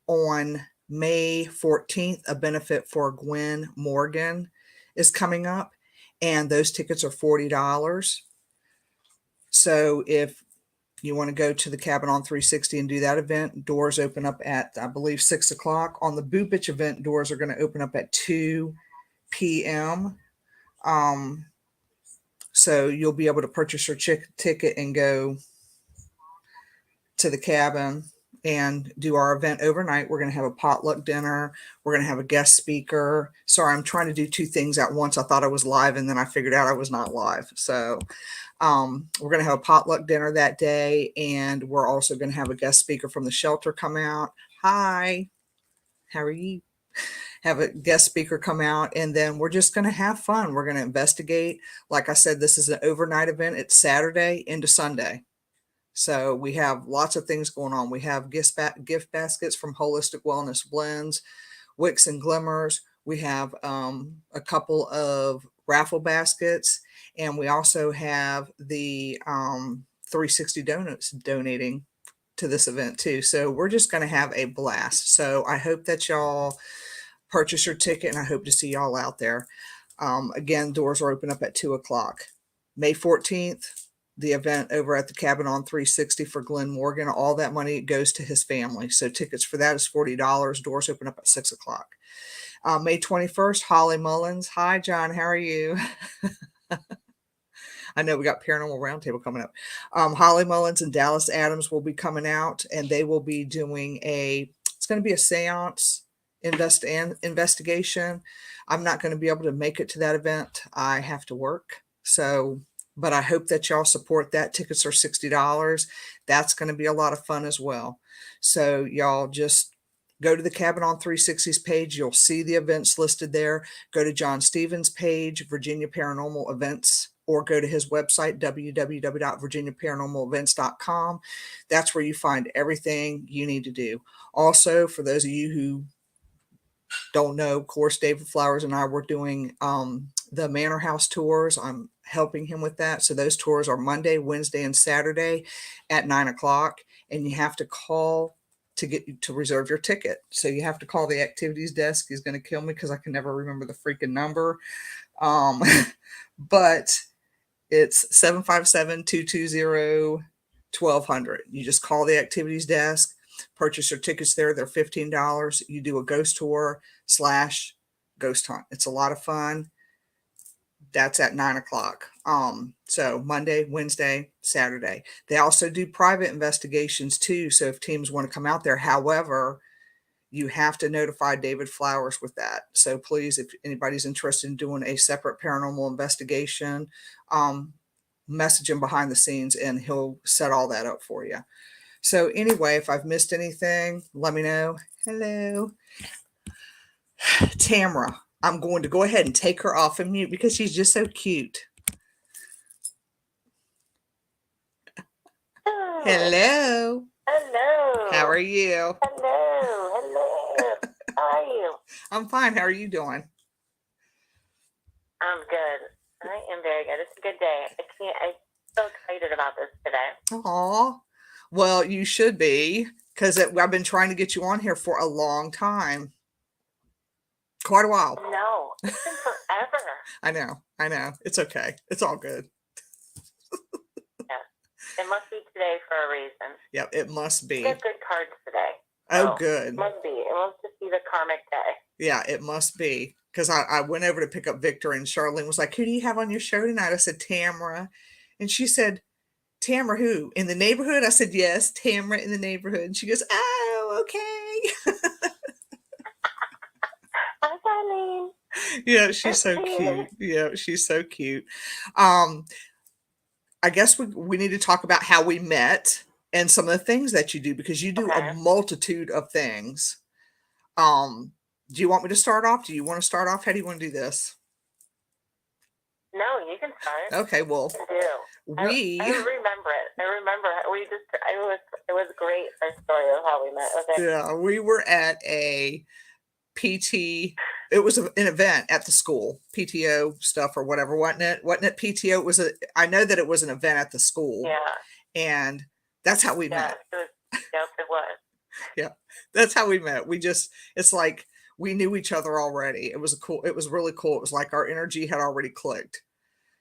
on May 14th, a benefit for Gwen Morgan is coming up, and those tickets are $40. So if you want to go to the Cabin on 360 and do that event, doors open up at, I believe, 6 o'clock. On the Boopich event, doors are going to open up at 2 p.m. So you'll be able to purchase your ticket and go to the cabin and do our event overnight. We're going to have a potluck dinner. We're going to have a guest speaker. Sorry, I'm trying to do two things at once. I thought I was live, and then I figured out I was not live. So we're going to have a potluck dinner that day, and we're also going to have a guest speaker from the shelter come out. Hi, how are you? Have a guest speaker come out, and then we're just going to have fun. We're going to investigate. Like I said, this is an overnight event. It's Saturday into Sunday. So we have lots of things going on. We have gift baskets from Holistic Wellness Blends, Wicks and Glimmers. We have a couple of raffle baskets, and we also have the 360 Donuts donating to this event too. So we're just going to have a blast. So I hope that y'all purchase your ticket, and I hope to see y'all out there. Again, doors are open up at 2 o'clock. May 14th, the event over at the Cabin on 360 for Glenn Morgan. All that money goes to his family. So tickets for that is $40. Doors open up at 6 o'clock. May 21st, Holly Mullins. Hi, John. How are you? I know we got Paranormal Roundtable coming up. Holly Mullins and Dallas Adams will be coming out, and they will be doing it's going to be a seance investigation. I'm not going to be able to make it to that event. I have to work. So, but I hope that y'all support that. Tickets are $60. That's going to be a lot of fun as well. So y'all just go to the Cabin on 360's page. You'll see the events listed there. Go to John Stevens' page, Virginia Paranormal Events, or go to his website, www.virginiaparanormalevents.com. That's where you find everything you need to do. Also, for those of you who don't know, of course, David Flowers and I were doing the Manor House tours. I'm helping him with that. So those tours are Monday, Wednesday, and Saturday at 9 o'clock. And you have to call to get to reserve your ticket. So you have to call the activities desk. He's going to kill me because I can never remember the freaking number. But it's 757-220-1200. You just call the activities desk, purchase your tickets there. They're $15. You do a ghost tour / ghost hunt. It's a lot of fun. That's at 9 o'clock. So Monday, Wednesday, Saturday. They also do private investigations too. So if teams want to come out there, however, you have to notify David Flowers with that. So please, if anybody's interested in doing a separate paranormal investigation, message him behind the scenes and he'll set all that up for you. So anyway, if I've missed anything, let me know. Hello. Tamara, I'm going to go ahead and take her off of mute because she's just so cute. Hello. Hello. How are you? Hello. How are you? I'm fine. How are you doing? I'm good. I am very good. It's a good day. I'm so excited about this today. Aw. Well, you should be, because I've been trying to get you on here for a long time. Quite a while. No, it's been forever. I know. It's okay. It's all good. Yeah. It must be today for a reason. Yep, it must be. We have good cards today. Oh, good. It must be. It must just be the karmic day. Yeah, it must be. Because I went over to pick up Victor, and Charlene was like, who do you have on your show tonight? I said, Tamara. And she said, Tamara who? In the neighborhood? I said, yes, Tamara in the neighborhood. And she goes, oh, okay. Hi, Charlene. Yeah, she's so cute. Yeah, she's so cute. I guess we need to talk about how we met and some of the things that you do, because you do a multitude of things. Do you want me to start off? Do you want to start off? How do you want to do this? No, you can start. Okay, well, I remember it. I remember it was great, our story of how we met. Okay. Yeah, we were at a PT. It was an event at the school, PTO stuff or whatever, wasn't it? Wasn't it PTO? I know that it was an event at the school. Yeah. And that's how we met. Yes, it was. Yeah. That's how we met. It's like we knew each other already. It was really cool. It was like our energy had already clicked,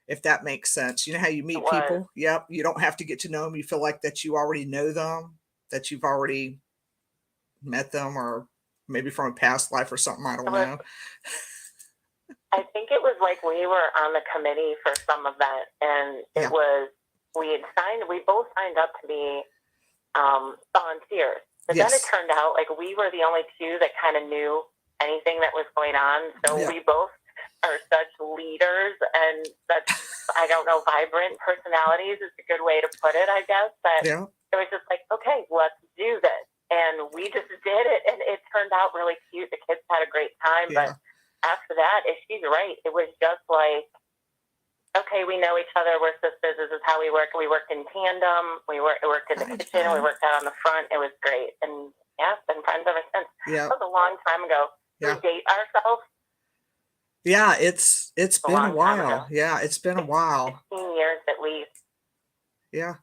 if that makes sense. You know how you It meet was. people? Yep. You don't have to get to know them. You feel like that you already know them, that you've already met them, or maybe from a past life or something. I don't know. I think it was like we were on the committee for some event, and it was, we both signed up to be volunteers. But then it turned out like we were the only two that kind of knew anything that was going on. So we both are such leaders and such, I don't know, vibrant personalities is a good way to put it, I guess. But it was just like, okay, let's do this. And we just did it, and it turned out really cute. The kids had a great time, but after that, she's right. It was just like, okay, we know each other. We're sisters. This is how we work. We worked in tandem. We worked in the kitchen. We worked out on the front. It was great. And been friends ever since. That was a long time ago. We date ourselves. Yeah, it's been a while. Yeah, it's been a while. 15 years at least. Yeah.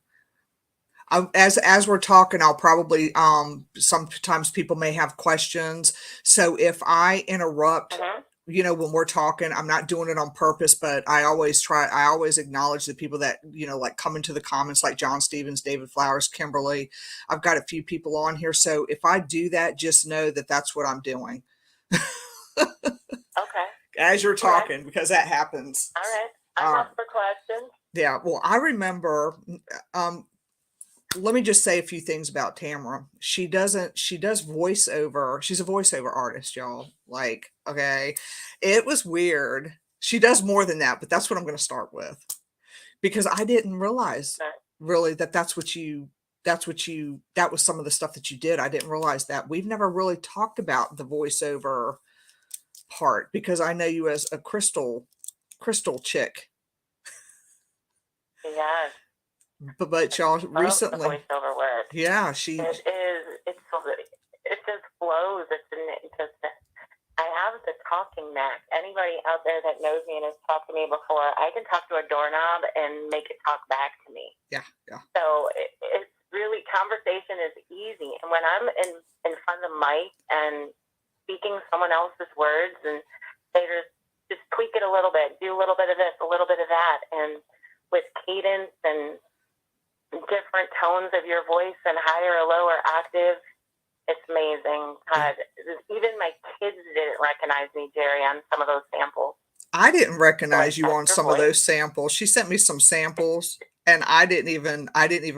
As we're talking, I'll probably sometimes people may have questions. So if I interrupt, when we're talking, I'm not doing it on purpose, but I always acknowledge the people that, like come into the comments, like John Stevens, David Flowers, Kimberly. I've got a few people on here. So if I do that, just know that that's what I'm doing. Okay. As you're talking, because that happens. All right. I'm up for questions. Yeah. Well, I remember, let me just say a few things about Tamara. She does voiceover. She's a voiceover artist, y'all. Like, okay. It was weird. She does more than that, but that's what I'm going to start with. Because I didn't realize really that that was some of the stuff that you did. I didn't realize that. We've never really talked about the voiceover part, because I know you as a crystal chick. Yes. But y'all recently, the voiceover work. Yeah, it just flows. I have the talking knack. Anybody out there that knows me and has talked to me before, I can talk to a doorknob and make it talk back to me. Yeah. So it's really, conversation is easy. And when I'm in front of the mic and speaking someone else's words, and they just tweak it a little bit, do a little bit of this, a little bit of that, and with cadence and different tones of your voice and higher or lower octave, it's amazing. Even my kids didn't recognize me, Jerry, on some of those samples. I didn't recognize you on some of those samples. She sent me some samples, and I didn't even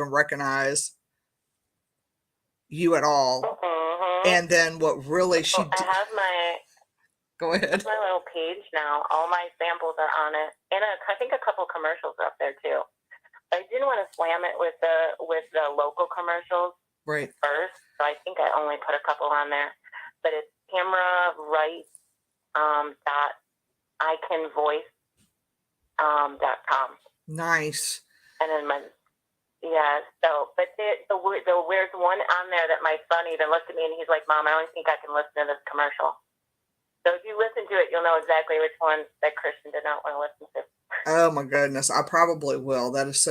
recognize you at all. And then what really I have my go ahead. My little page now. All my samples are on it, and I think a couple commercials are up there too. I didn't want to slam it with the local commercials first, so I think I only put a couple on there. But it's Tamara Wright .icanvoice.com. Nice. And then there's one on there that my son even looked at me and he's like, "Mom, I don't think I can listen to this commercial." So if you listen to it, you'll know exactly which one that Christian did not want to listen to. Oh my goodness, I probably will. That is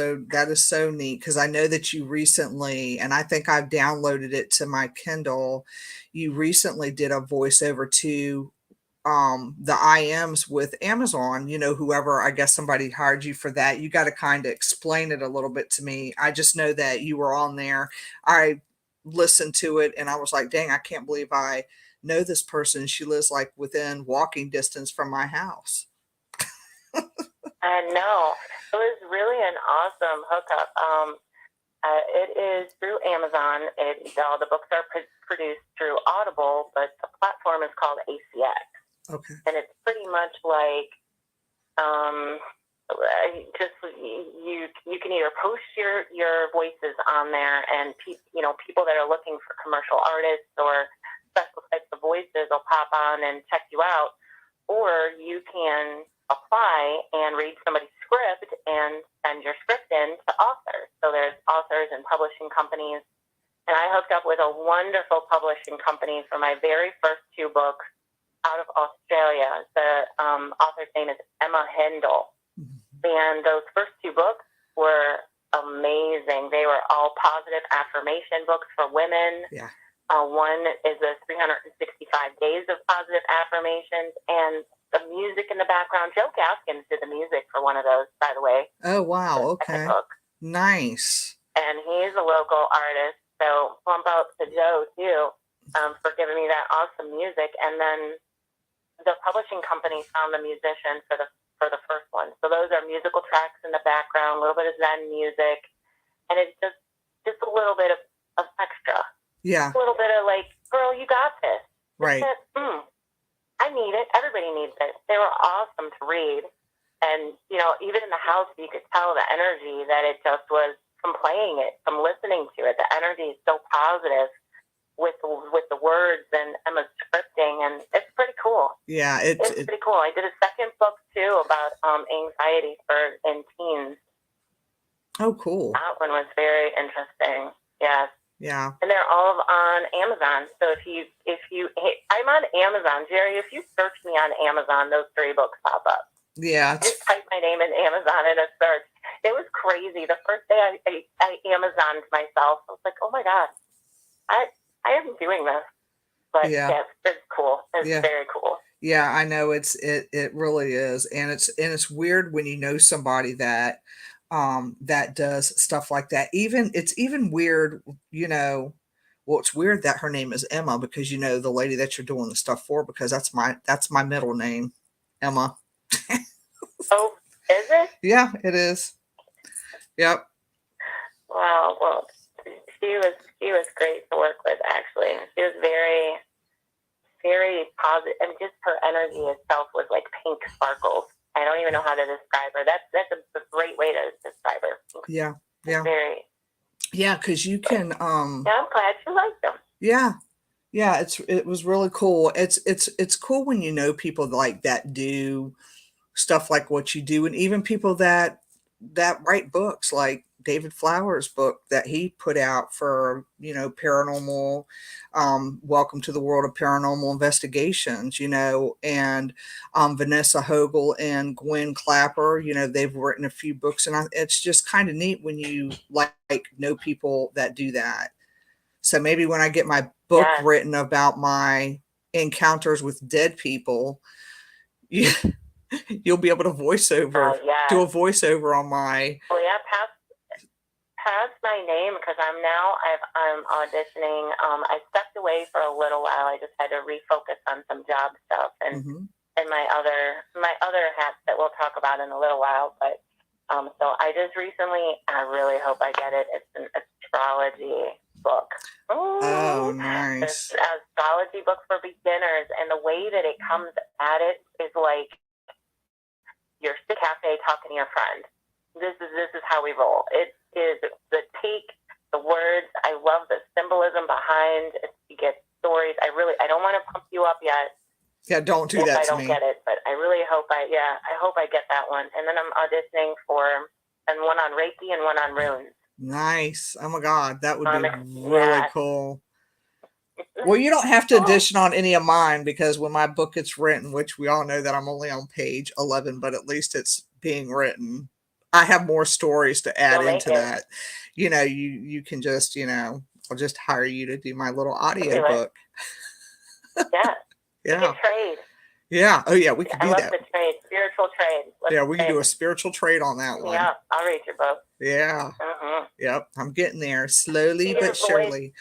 so neat, because I know that you recently, and I think I've downloaded it to my Kindle. You recently did a voiceover to the IMs with Amazon. Whoever, I guess somebody hired you for that. You got to kind of explain it a little bit to me. I just know that you were on there. I listened to it and I was like, dang, I can't believe I know this person. She lives like within walking distance from my house. I know. It was really an awesome hookup. It is through Amazon. All the books are produced through Audible, but the platform is called ACX. Okay. And it's pretty much like you can either post your voices on there, and people that are looking for commercial artists or special types of voices will pop on and check you out, or you can apply and read somebody's script and send your script in to authors. So there's authors and publishing companies, and I hooked up with a wonderful publishing company for my very first two books out of Australia. The author's name is Emma Hendel, and those first two books were amazing. They were all positive affirmation books for women. Yeah. One is the 365 Days of Positive Affirmations, and the music in the background. Joe Gaskins did the music for one of those, by the way. Oh, wow. Okay. Nice. And he's a local artist, so bump out to Joe, too, for giving me that awesome music. And then the publishing company found the musician for the first one. So those are musical tracks in the background, a little bit of Zen music, and it's just a little bit of extra. Yeah. A little bit of like, girl, you got this. Right. I need it. Everybody needs it. They were awesome to read. And, you know, even in the house, you could tell the energy that it just was from playing it, from listening to it. The energy is so positive with the words and Emma's scripting, and it's pretty cool. Yeah, it's pretty cool. I did a second book, too, about anxiety in teens. Oh, cool. That one was very interesting. Yes. Yeah. And they're all on Amazon. So if you I'm on Amazon, Jerry, if you search me on Amazon, those 3 books pop up. Yeah. Just type my name in Amazon in a search. It was crazy. The first day I Amazoned myself, I was like, oh my God, I am doing this. But yeah, it's cool. It's very cool. Yeah, I know it really is. And it's weird when you know somebody that that does stuff like that. It's even weird, you know, well, it's weird that her name is Emma, because you know the lady that you're doing the stuff for, because that's my middle name, Emma. Oh, is it? Yeah, it is. Yep. Wow. Well, she was great to work with, actually. She was very, very positive, and just her energy itself was like pink sparkles. I don't even know how to describe her. That's a great way to describe her. Yeah. Yeah. Very. Yeah, because you can. Yeah, I'm glad you liked them. Yeah. Yeah, it was really cool. It's cool when you know people like that do stuff like what you do, and even people that write books, like David Flowers' book that he put out for, you know, paranormal, Welcome to the World of Paranormal Investigations, you know, and Vanessa Hogel and Gwen Clapper, you know, they've written a few books, and it's just kind of neat when you like know people that do that. So maybe when I get my book written about my encounters with dead people, you'll be able to do a voiceover on my. Well, yeah, pass my name, because I'm auditioning. I stepped away for a little while. I just had to refocus on some job stuff and my other hats that we'll talk about in a little while. But so I just recently, I really hope I get it. It's an astrology book. Oh, nice. It's an astrology book for beginners, and the way that it comes at it is like you're at a cafe talking to your friend. This is how we roll. It is the take, the words. I love the symbolism behind it. You get stories. I don't want to pump you up yet. Yeah, don't do that to me. I don't get it, but I really hope I hope I get that one. And then I'm auditioning for one on Reiki and one on runes. Nice. Oh my God, that would be really cool. Well, you don't have to audition on any of mine, because when my book gets written, which we all know that I'm only on page 11, but at least it's being written, I have more stories to add into that. You know, you can just, you know, I'll just hire you to do my little audio book. Yeah. Yeah. You can trade. Yeah. Oh yeah, we can do that. I love the trade, spiritual trade. We can do a spiritual trade on that one. Yeah, I'll read your book. Yeah. Yep, I'm getting there slowly but surely.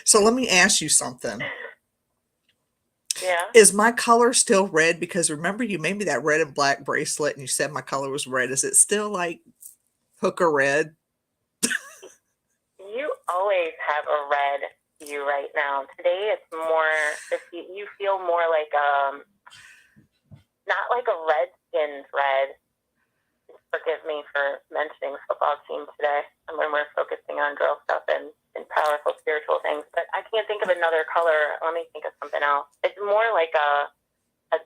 So let me ask you something. Yeah. Is my color still red? Because remember, you made me that red and black bracelet, and you said my color was red. Is it still like hooker red? You always have a red you right now. Today it's more, you feel more like not like a red-skinned red. Forgive me for mentioning football team today, and when we're focusing on girl stuff and powerful spiritual things. But I can't think of another color. Let me think of something else. It's more like a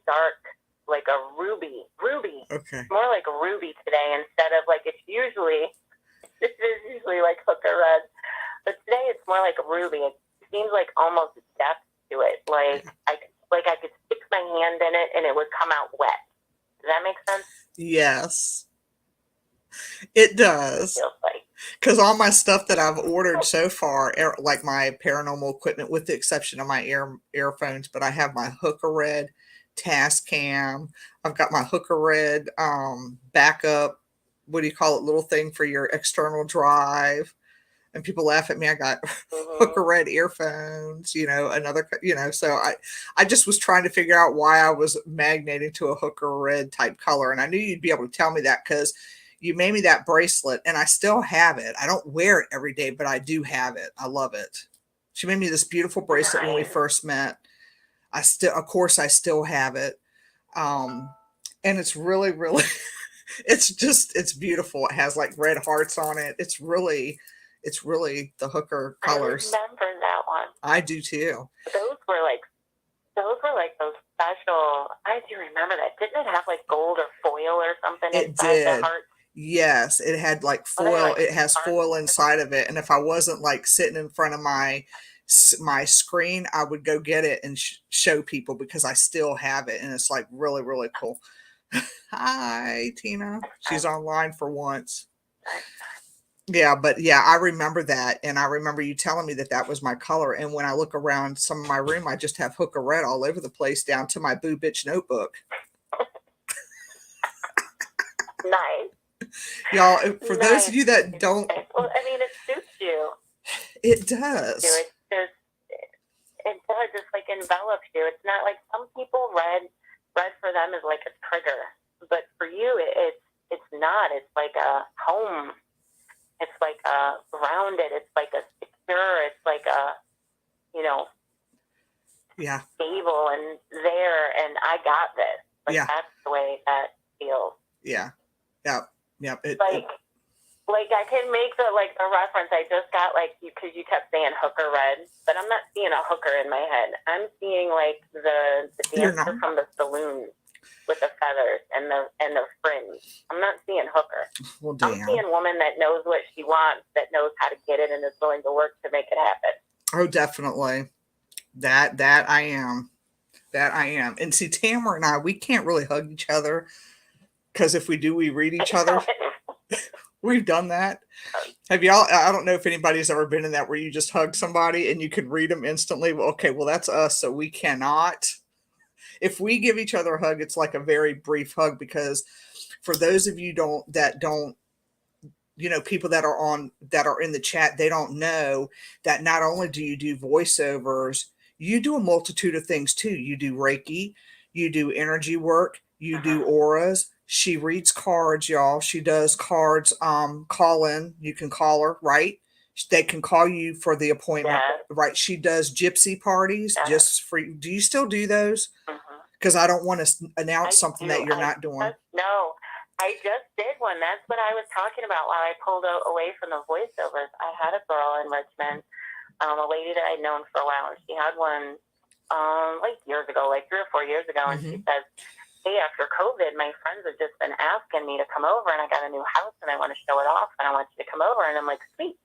dark, like a ruby. Okay. More like a ruby today, instead of like it's usually like hooker red. But today it's more like a ruby. It seems like almost depth to it. Like I could stick my hand in it and it would come out wet. Does that make sense? Yes. It does. Feels like. Because all my stuff that I've ordered so far, like my paranormal equipment, with the exception of my earphones, but I have my Hooker Red Tascam. I've got my Hooker Red backup. What do you call it? Little thing for your external drive. And people laugh at me. I got Hooker Red earphones. So I just was trying to figure out why I was magnating to a Hooker Red type color, and I knew you'd be able to tell me that because you made me that bracelet, and I still have it. I don't wear it every day, but I do have it. I love it. She made me this beautiful bracelet when we first met. Of course, I still have it. And it's really, really, it's beautiful. It has like red hearts on it. It's really the Hooker colors. I remember that one. I do too. Those were like those special. I do remember that. Didn't it have like gold or foil or something inside the heart? Yes, it had like foil. It has foil inside of it. And if I wasn't like sitting in front of my screen, I would go get it and show people because I still have it. And it's like really, really cool. Hi, Tina. She's online for once. Yeah, but yeah, I remember that. And I remember you telling me that was my color. And when I look around some of my room, I just have Hooker Red all over the place down to my Boo Bitch notebook. Nice. Y'all, for those of you that don't... Well, I mean, it suits you. It does. It does. It's like envelops you. It's not like some people red for them is like a trigger. But for you, it's not. It's like a home. It's like a grounded. It's like a secure. It's like a, stable and there. And I got this. That's the way that feels. Yeah. Yep. Like I can make the reference. I just got because you kept saying Hooker Red, but I'm not seeing a hooker in my head. I'm seeing like the dancer from the saloon with the feathers and the fringe. I'm not seeing hooker. Well, damn. I'm seeing woman that knows what she wants, that knows how to get it, and is willing to work to make it happen. Oh, definitely. That I am. And see, Tamara and I, we can't really hug each other because if we do, we read each other. We've done that. Have y'all? I don't know if anybody's ever been in that where you just hug somebody and you can read them instantly. Well, okay, well that's us, so we cannot. If we give each other a hug, it's like a very brief hug because for those of you that don't, people that are in the chat, they don't know that not only do you do voiceovers, you do a multitude of things too. You do Reiki, you do energy work, you do auras. She reads cards, y'all. She does cards, call in. You can call her, right? They can call you for the appointment, right? She does gypsy parties, just free. Do you still do those? Because I don't want to announce something that you're not doing. No, I just did one. That's what I was talking about while I pulled away from the voiceovers. I had a girl in Richmond, a lady that I'd known for a while, and she had one years ago, 3 or 4 years ago, and she says, hey, after COVID, my friends have just been asking me to come over, and I got a new house, and I want to show it off, and I want you to come over. And I'm like, sweet.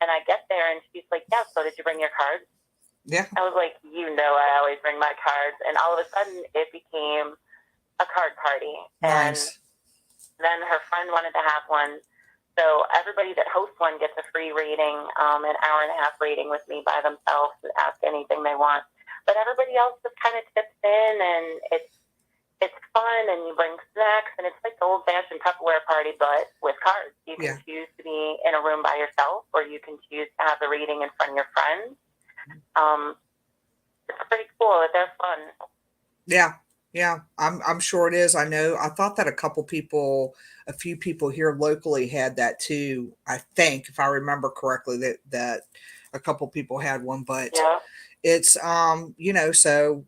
And I get there, and she's like, yeah, so did you bring your cards? Yeah. I was like, I always bring my cards. And all of a sudden, it became a card party. Nice. And then her friend wanted to have one. So everybody that hosts one gets a free reading, an hour-and-a-half reading with me by themselves and ask anything they want. But everybody else just kind of tips in, and it's fun, and you bring snacks, and it's like the old-fashioned Tupperware party, but with cards. You can choose to be in a room by yourself, or you can choose to have the reading in front of your friends. It's pretty cool. They're fun. Yeah. I'm sure it is. I know. I thought that a few people here locally had that too. I think, if I remember correctly, that a couple people had one, but it's so,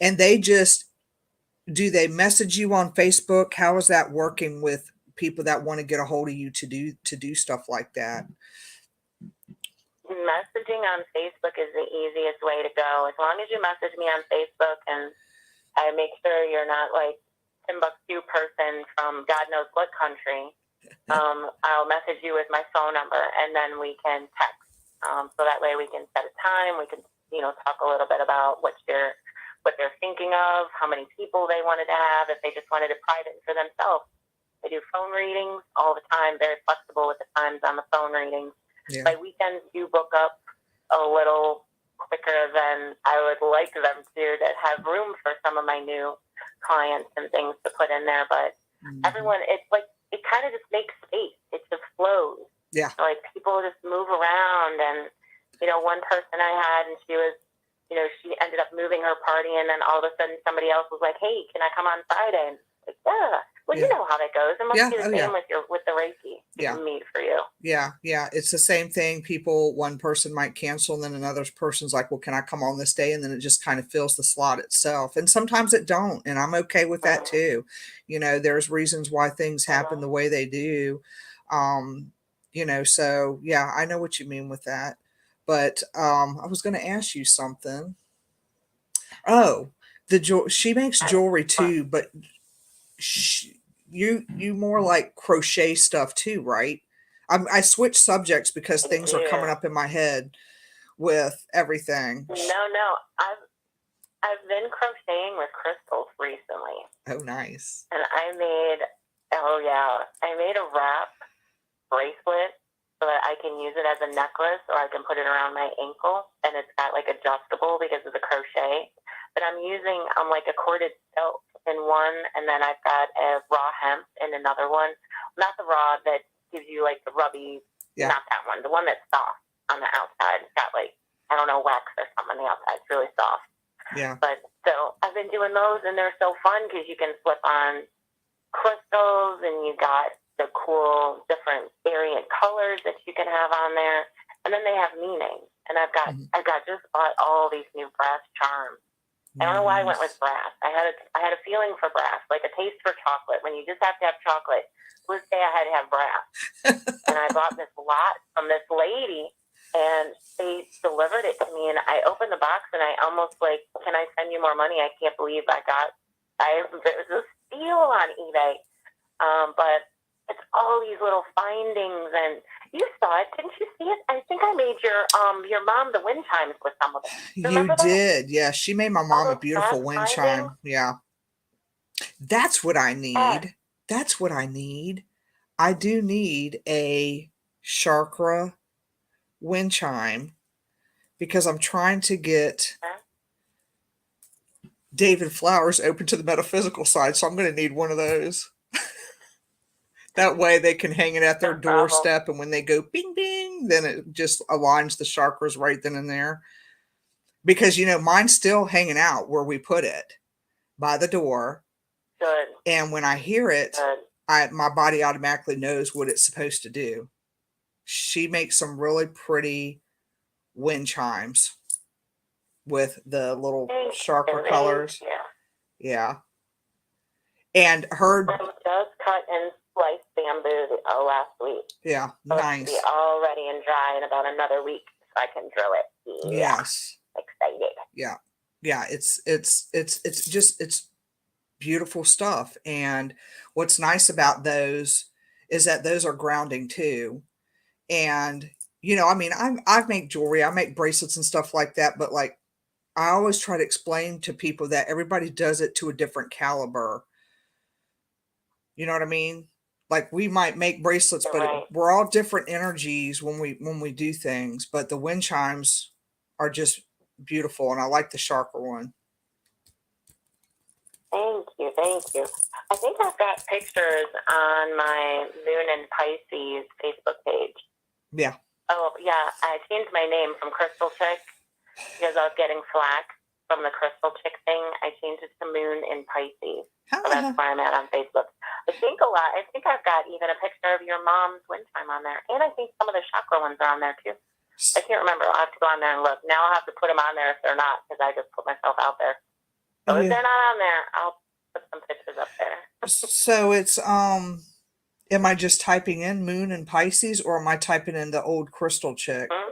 and do they message you on Facebook? How is that working with people that want to get a hold of you to do stuff like that? Messaging on Facebook is the easiest way to go. As long as you message me on Facebook, and I make sure you're not like Timbuktu person from God knows what country, I'll message you with my phone number, and then we can text. So that way we can set a time. We can, talk a little bit about what they're thinking of, how many people they wanted to have, if they just wanted it private for themselves. I do phone readings all the time, very flexible with the times on the phone readings. Yeah. My weekends do book up a little quicker than I would like them to have room for some of my new clients and things to put in there. But everyone, it's like, it kind of just makes space. It just flows. Yeah. So, like, people just move around. And, you know, one person I had, and she was, you know, she ended up moving her party, and then all of a sudden somebody else was like, hey, can I come on Friday? And like, yeah. Well, you know how that goes. It must be the same with the Reiki. People meet for you. Yeah. Yeah. It's the same thing. People, one person might cancel, and then another person's like, well, can I come on this day? And then it just kind of fills the slot itself. And sometimes it don't. And I'm okay with that too. You know, there's reasons why things happen the way they do. You know, so yeah, I know what you mean with that. But I was going to ask you something. Oh, she makes jewelry too, but you more like crochet stuff too, right? I switched subjects because things are coming up in my head with everything. No, I've been crocheting with crystals recently. Oh, nice. And I made a wrap bracelet so that I can use it as a necklace, or I can put it around my ankle, and it's got like adjustable because of the crochet. But I'm using like a corded silk in one, and then I've got a raw hemp in another one. Not the raw that gives you like the rubby, not that one. The one that's soft on the outside. It's got like, I don't know, wax or something on the outside. It's really soft. Yeah. But so I've been doing those, and they're so fun because you can flip on crystals, and you got the cool different variant colors that you can have on there, and then they have meaning. And I've got just bought all these new brass charms. I don't know why I went with brass. I had a feeling for brass, like a taste for chocolate. When you just have to have chocolate, this day I had to have brass. And I bought this lot from this lady, and they delivered it to me. And I opened the box, and I almost like, can I send you more money? I can't believe it was a steal on eBay. But it's all these little findings, and you saw it, didn't you see it? I think I made your mom the wind chimes with some of it. You did, yeah. She made my mom a beautiful wind chime. Yeah, that's what I need. That's what I need. I do need a chakra wind chime because I'm trying to get David Flowers open to the metaphysical side, so I'm going to need one of those. That way they can hang it at their doorstep, and when they go bing, bing, then it just aligns the chakras right then and there. Because, you know, mine's still hanging out where we put it by the door. Good. And when I hear it, my body automatically knows what it's supposed to do. She makes some really pretty wind chimes with the little chakra colors. Yeah. And her just cut and sliced bamboo last week. Yeah, nice. It'll be all ready and dry in about another week, so I can drill it. Yes. Excited. Yeah. Yeah, it's beautiful stuff. And what's nice about those is that those are grounding too. And you know, I mean, I make jewelry, I make bracelets and stuff like that, but like I always try to explain to people that everybody does it to a different caliber. You know what I mean? Like we might make bracelets, but we're all different energies when we do things. But the wind chimes are just beautiful, and I like the chakra one. Thank you. I think I've got pictures on my Moon and Pisces Facebook page. Yeah. Oh yeah, I changed my name from Crystal Chick because I was getting flack from the Crystal Chick thing. I changed it to Moon in Pisces. So that's where I'm at on Facebook. I think I've got even a picture of your mom's wind chime on there. And I think some of the chakra ones are on there too. I can't remember. I'll have to go on there and look. Now I'll have to put them on there if they're not, because I just put myself out there. So if they're not on there, I'll put some pictures up there. So it's, am I just typing in Moon and Pisces, or am I typing in the old Crystal Chick? Mm-hmm.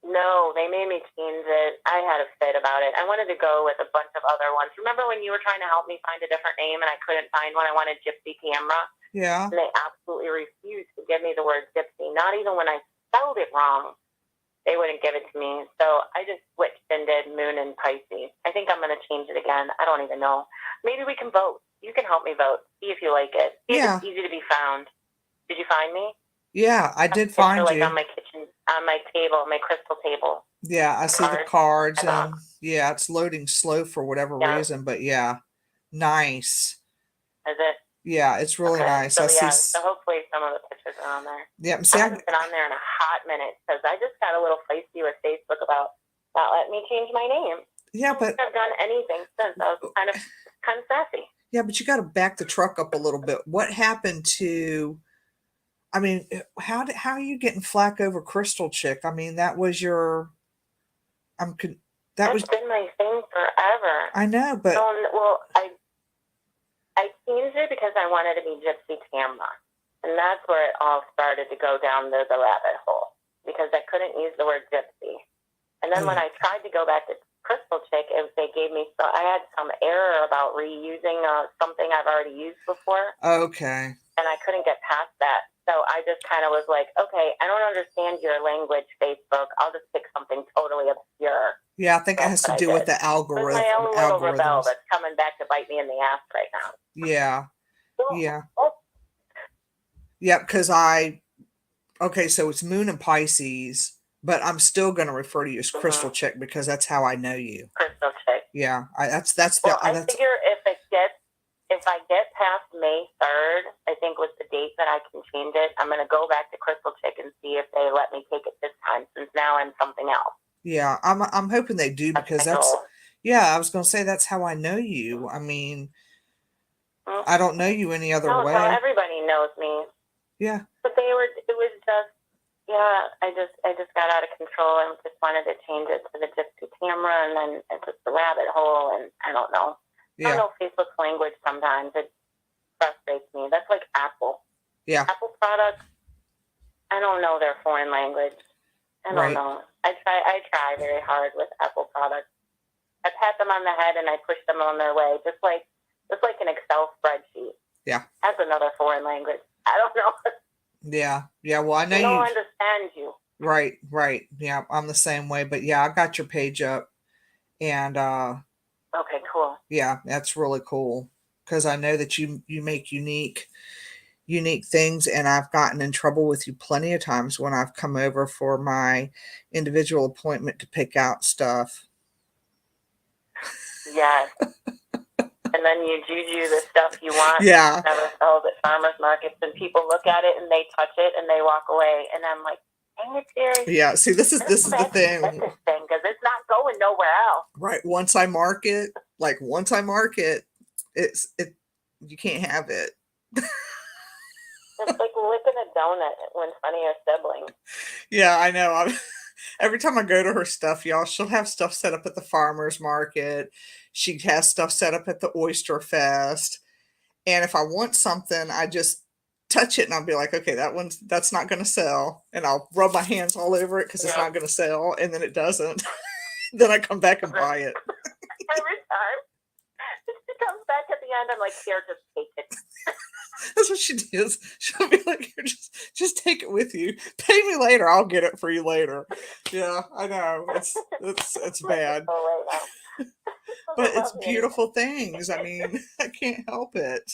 No, they made me change it. I had a fit about it. I wanted to go with a bunch of other ones. Remember when you were trying to help me find a different name and I couldn't find one? I wanted Gypsy Tamara. Yeah. And they absolutely refused to give me the word gypsy, not even when I spelled it wrong. they wouldn't give it to me. So I just switched and did Moon and Pisces. I think I'm going to change it again. I don't even know. Maybe we can vote. You can help me vote. See if you like it. See if it's easy to be found. Did you find me? Yeah, I did find you. On my kitchen, on my table, my crystal table. Yeah, I see the cards, and yeah, it's loading slow for whatever reason, but yeah, nice. Is it? Yeah, it's really nice. So so hopefully some of the pictures are on there. Yeah, see, I haven't been on there in a hot minute because I just got a little feisty with Facebook about not letting me change my name. Yeah, but I haven't done anything since. I was kind of sassy. Yeah, but you got to back the truck up a little bit. What happened to? I mean, how are you getting flack over Crystal Chick? I mean, that was your. That's been my thing forever. I know, but I changed it because I wanted to be Gypsy Tamara, and that's where it all started to go down the rabbit hole because I couldn't use the word gypsy. And then when I tried to go back to Crystal Chick, they gave me I had some error about reusing something I've already used before. Okay. And I couldn't get past that. So I just kind of was like, okay, I don't understand your language, Facebook. I'll just pick something totally obscure. Yeah, I think it has to do with the algorithm. It's my own little rebel that's coming back to bite me in the ass right now. Yeah. Yeah. Yeah, because okay, so it's Moon and Pisces, but I'm still going to refer to you as Crystal Chick because that's how I know you. Crystal Chick. Yeah, I figure if I get past May 3rd, I think was the date that I can change it. I'm going to go back to Crystal Chick and see if they let me take it this time, since now I'm something else. Yeah, I'm hoping they do because I was going to say that's how I know you. I mean, I don't know you any other way. No, everybody knows me. Yeah. But it was just, I just got out of control and just wanted to change it to the Gypsy Tamara, and then it's just the rabbit hole, and I don't know. I don't know Facebook's language sometimes. It frustrates me. That's like Apple. Yeah. Apple products, I don't know their foreign language. I don't know. I try very hard with Apple products. I pat them on the head and I push them on their way, just like an Excel spreadsheet. Yeah. That's another foreign language. I don't know. Yeah. Yeah. Well, I know I don't understand you. Right. Right. Yeah. I'm the same way, but yeah, I got your page up and, okay, cool. Yeah, that's really cool because I know that you make unique things, and I've gotten in trouble with you plenty of times when I've come over for my individual appointment to pick out stuff. Yes. And then you juju the stuff you want. Yeah. Never sells at farmers markets, and people look at it and they touch it and they walk away, and I'm like, dang it, Jerry. Yeah. See, this is the thing. Because it's not going nowhere else. Right. Once I mark it, you can't have it. It's like licking a donut when funny a sibling. Yeah, I know. Every time I go to her stuff, y'all, she'll have stuff set up at the farmer's market. She has stuff set up at the Oyster Fest. And if I want something, I just touch it and I'll be like, okay, that's not going to sell. And I'll rub my hands all over it because it's not going to sell. And then it doesn't. Then I come back and buy it. Every time. She comes back at the end, I'm like, here, just take it. That's what she does. She'll be like, here, just take it with you. Pay me later. I'll get it for you later. Yeah, I know. It's bad. But it's beautiful things. I mean, I can't help it.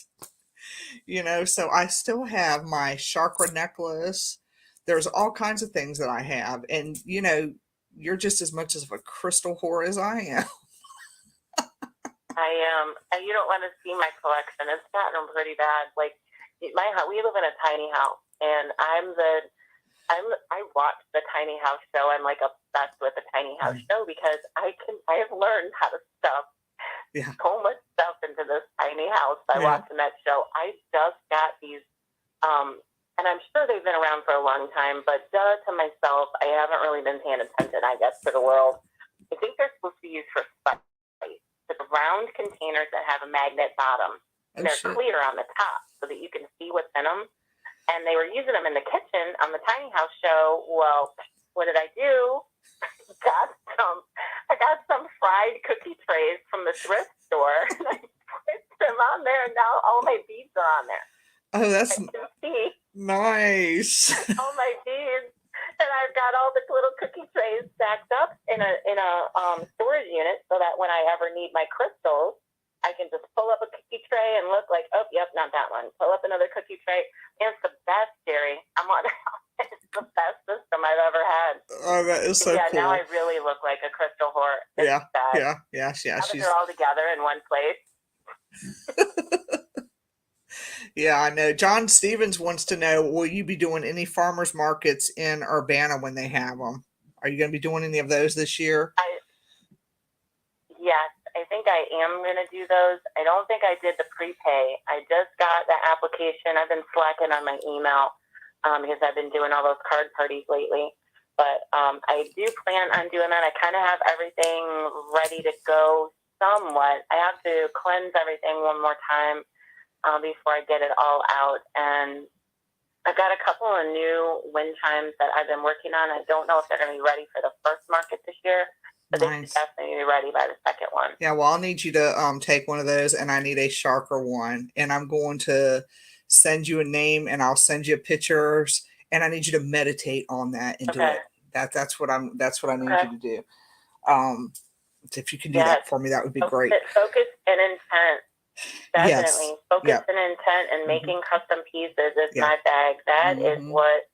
So I still have my chakra necklace. There's all kinds of things that I have. And, you're just as much of a crystal whore as I am. I am. You don't want to see my collection. It's gotten pretty bad. Like we live in a tiny house, and I watch the tiny house show. I'm like obsessed with the tiny house show because I have learned how to stuff so much stuff into this tiny house by watching that show. I just got these, and I'm sure they've been around for a long time, but to myself, I haven't really been paying attention, I guess, to the world. I think they're supposed to be used for spice. The round containers that have a magnet bottom. They're clear on the top so that you can see what's in them. And they were using them in the kitchen on the tiny house show. Well, what did I do? I got some fried cookie trays from the thrift store, and I put them on there, and now all my beads are on there. Oh, that's I can see nice. all my beads. And I've got got all the little cookie trays stacked up in a storage unit so that when I ever need my crystals, I can just pull up a cookie tray and look like, oh, yep, not that one. Pull up another cookie tray. And it's the best, Jerry. It's the best system I've ever had. Oh, that is so cool. Now I really look like a crystal whore. Yeah. Now that they're all together in one place. Yeah, I know. John Stevens wants to know, will you be doing any farmers markets in Urbana when they have them? Are you going to be doing any of those this year? Yes, I think I am going to do those. I don't think I did the prepay. I just got the application. I've been slacking on my email because I've been doing all those card parties lately. But I do plan on doing that. I kind of have everything ready to go somewhat. I have to cleanse everything one more time before I get it all out. And I've got a couple of new wind chimes that I've been working on. I don't know if they're going to be ready for the first market this year, but they should definitely be ready by the second one. Yeah, well, I'll need you to take one of those, and I need a sharker one. And I'm going to send you a name, and I'll send you pictures, and I need you to meditate on that and do it. That's what I need you to do. If you can do that for me, that would be great. Focus and intent. Definitely. Focus and intent and making custom pieces is my bag. That is what